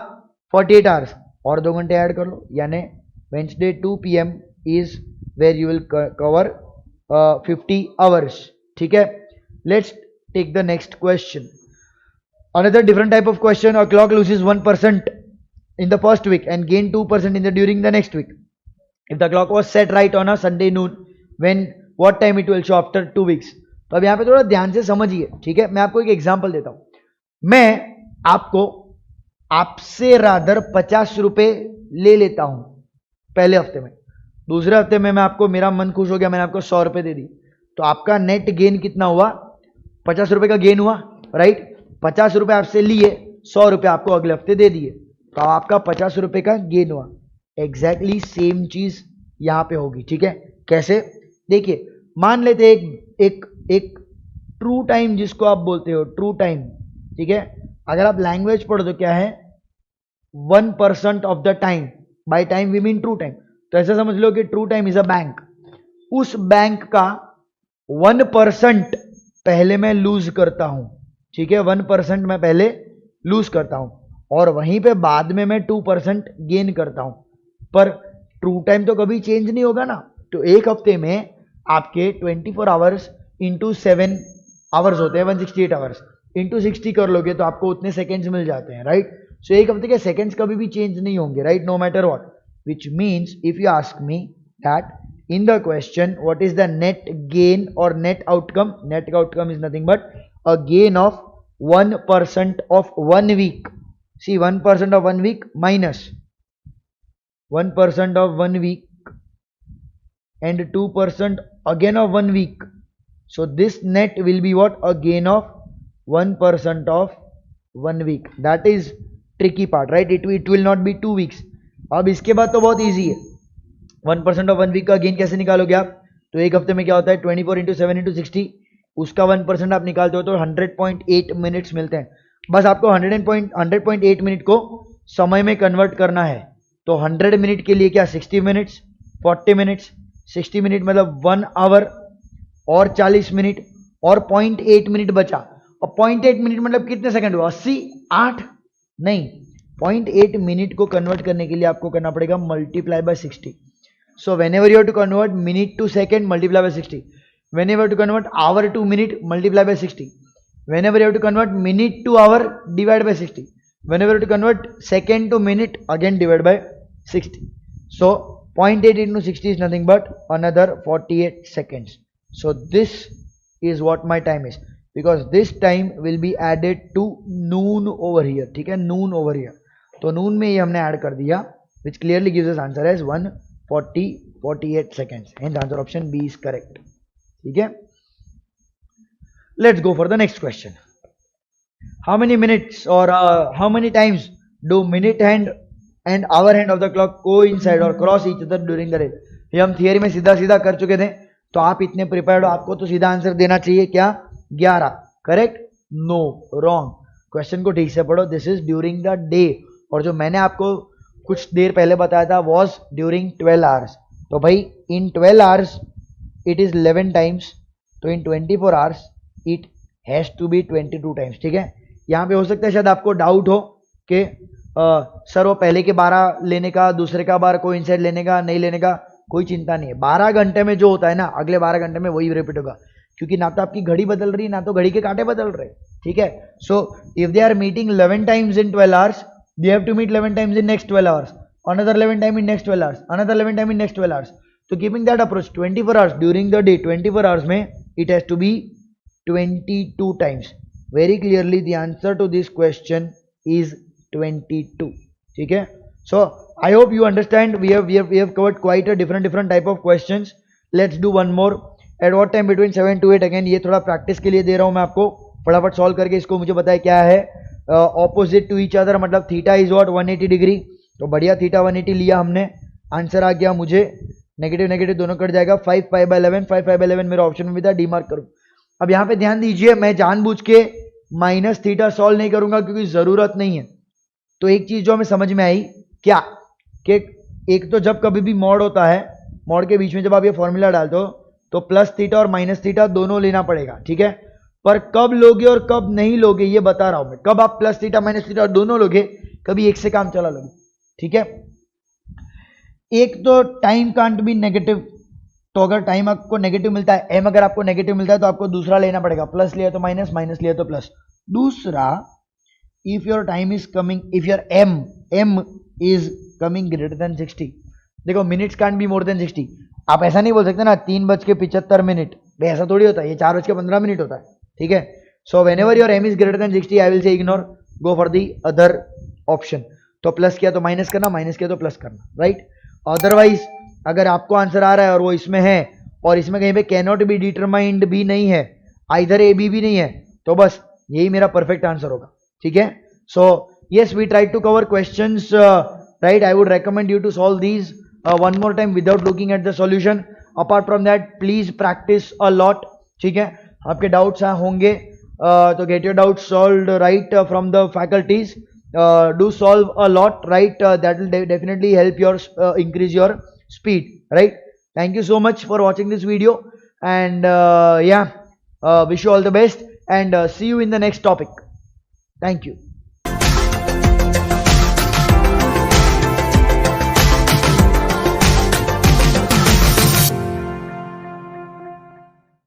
48 आवर्स, और 2 घंटे ऐड कर लो, यानी Wednesday 2 PM is where you will cover 50 hours, ठीक है। Let's take the next question. Another different type of question, a clock loses 1% in the first week and gain 2% during the next week. If the clock was set right on a Sunday noon, when what time it will show after 2 weeks? तो अब यहाँ पे थोड़ा ध्यान से समझिए, ठीक है। मैं आपको एक एग्जांपल देता हूँ। मैं आपको आपसे रादर 50 रुपए ले लेता हूँ पहले हफ्ते में, दूसरे हफ्ते में मैं आपको, मेरा मन खुश हो गया, मैंने आपको 100 रुपए दे दी, तो आपका नेट गेन कितना हुआ, 50 रुपए का गेन हुआ, राइट। 50 रुपए आपसे लिए, 100 रुपए आपको अगले हफ्ते दे दिए, तो आपका 50 रुपए का गेन हुआ। एग्जैक्टली सेम चीज यहां पे होगी, ठीक है। कैसे, देखिए, मान लेते एक ट्रू टाइम जिसको आप बोलते हो, ट्रू टाइम, ठीक है। अगर आप लैंग्वेज पढ़ो तो क्या है, 1% of the time, by time we mean true time. तो ऐसा समझ लो कि true time is a bank, उस बैंक का 1% पहले मैं लूज करता हूं, ठीक है। 1% मैं पहले लूज करता हूं और वहीं पे बाद में मैं 2% गेन करता हूं, पर ट्रू टाइम तो कभी चेंज नहीं होगा ना। तो एक हफ्ते में आपके 24 आवर्स इंटू 7 आवर्स होते हैं, 168 आवर्स इंटू 60 कर लोगे तो आपको उतने सेकेंड्स मिल जाते हैं, राइट। सो एक हफ्ते के सेकेंड्स कभी भी चेंज नहीं होंगे, right, no matter what, which means if you ask me that in the question what is the net gain or net outcome, net outcome is nothing but a gain of 1% of 1 week. See, 1% of 1 week minus 1% of 1 week and 2% again of 1 week. So this net will be what, a gain of 1% of 1 week. That is tricky part, right? It will not be 2 weeks. अब इसके बाद तो बहुत easy है, 1% of 1 week का gain कैसे निकालोगे आप, तो एक हफ्ते में क्या होता है, 24 इंटू 7 इंटू 60, उसका 1% आप निकालते हो तो 100.8 मिनट्स मिलते हैं। बस आपको 100.8 मिनट को समय में कन्वर्ट करना है, तो 100 मिनट के लिए क्या, 60 मिनट्स, 40 मिनट्स, 60 मिनट मतलब 1 आवर और 40 मिनट और 0.8 मिनट बचा। और 0.8 मिनट मतलब कितने सेकंड हुआ, 80, 8 नहीं, 0.8 मिनट को कन्वर्ट करने के लिए आपको करना पड़ेगा multiply by 60. So whenever you have to convert minute to second, multiply by 60. Whenever you have to convert hour to minute, multiply by 60. Whenever you have to convert minute to hour, divide by 60. Whenever you have to convert second to minute, again divide by 60. So 0.8 into 60 is nothing but another 48 seconds. So this is what my time is, because this time will be added to noon over here, ठीक है, noon over here. तो noon में ये हमने add कर दिया, which clearly gives us answer as 48 seconds. Hence answer option B is correct. ठीक है. Let's go for the next question. How many minutes or how many times do minute hand and hour hand of the clock coincide or cross each other during the day? ये हम theory में सीधा सीधा कर चुके थे, तो आप इतने प्रिपेयर्ड हो, आपको तो सीधा आंसर देना चाहिए क्या, 11. करेक्ट? No, wrong. क्वेश्चन को ठीक से पढ़ो. This is during the day, और जो मैंने आपको कुछ देर पहले बताया था वॉज ड्यूरिंग 12 आवर्स. तो भाई in 12 hours it is 11 times, तो in 24 hours it has to be 22 times. ठीक है, यहाँ पे हो सकता है शायद आपको डाउट हो कि सर वो पहले के 12 लेने का, दूसरे का बार कोइंसाइड लेने का, नहीं लेने का, कोई चिंता नहीं है। 12 घंटे में जो होता है ना, अगले 12 घंटे में वही रिपीट होगा, क्योंकि ना तो आपकी घड़ी बदल रही, ना तो घड़ी के कांटे बदल रहे। ठीक है, so if they are meeting 11 times in 12 hours, they have to meet 11 times in next 12 hours, another 11 time in next 12 hours, another 11 time in next 12 hours. So keeping that approach, 24 hours during the day, 24 hours में it has to be 22 times. Very clearly the answer to this question is 22. ठीक है, so I hope you understand. We have covered quite a different type of questions. Let's do one more. At what time between 7 to 8? Again ये थोड़ा practice के लिए दे रहा हूँ मैं आपको, फटाफट सॉल्व करके इसको मुझे बताए क्या है। ऑपोजिट टू ईच अदर मतलब थीटा इज व्हाट 180 डिग्री, तो बढ़िया थीटा 180 लिया हमने, आंसर आ गया मुझे, नेगेटिव नेगेटिव दोनों कट जाएगा, 5 5/11, 5 5/11 मेरा ऑप्शन में भी था, डी मार्क करूँ। अब यहाँ पे ध्यान दीजिए, मैं जानबूझ के माइनस थीटा सॉल्व नहीं करूंगा क्योंकि जरूरत नहीं है। तो एक चीज जो हमें समझ में आई क्या, कि एक तो जब कभी भी मॉड होता है, मॉड के बीच में जब आप ये फॉर्मूला डालते हो तो प्लस थीटा और माइनस थीटा दोनों लेना पड़ेगा। ठीक है, पर कब लोगे और कब नहीं लोगे ये बता रहा हूं मैं। कब आप प्लस थीटा माइनस थीटा दोनों लोगे, कभी एक से काम चला लोगे। ठीक है, एक तो टाइम कांट बी नेगेटिव, तो अगर टाइम आपको नेगेटिव मिलता है, एम अगर आपको नेगेटिव मिलता है तो आपको दूसरा लेना पड़ेगा, प्लस लिया तो माइनस, माइनस लिया तो प्लस। दूसरा, if your time is coming, if your M is coming greater than 60, देखो minutes can't be more than 60। आप ऐसा नहीं बोल सकते ना 3:75, ऐसा थोड़ी होता है, ये 4:15 होता है। ठीक है, so whenever your M is greater than 60 I will say ignore, go for the other option. तो प्लस किया तो माइनस करना, माइनस किया तो प्लस करना, राइट। अदरवाइज अगर आपको आंसर आ रहा है और वो इसमें है और इसमें कहीं पे कैनॉट बी डिटरमाइंड भी नहीं है, आइदर ए बी भी नहीं है, तो बस यही मेरा परफेक्ट आंसर होगा। ठीक है, सो yes, we tried to cover questions, right? I would recommend you to solve these one more time without looking at the solution. Apart from that, please practice a lot. ठीक है, आपके doubts होंगे तो get your doubts solved, right, from the faculties. Do solve a lot, right? That will definitely help your increase your speed, right? Thank you so much for watching this video, and yeah, wish you all the best, and see you in the next topic. Thank you.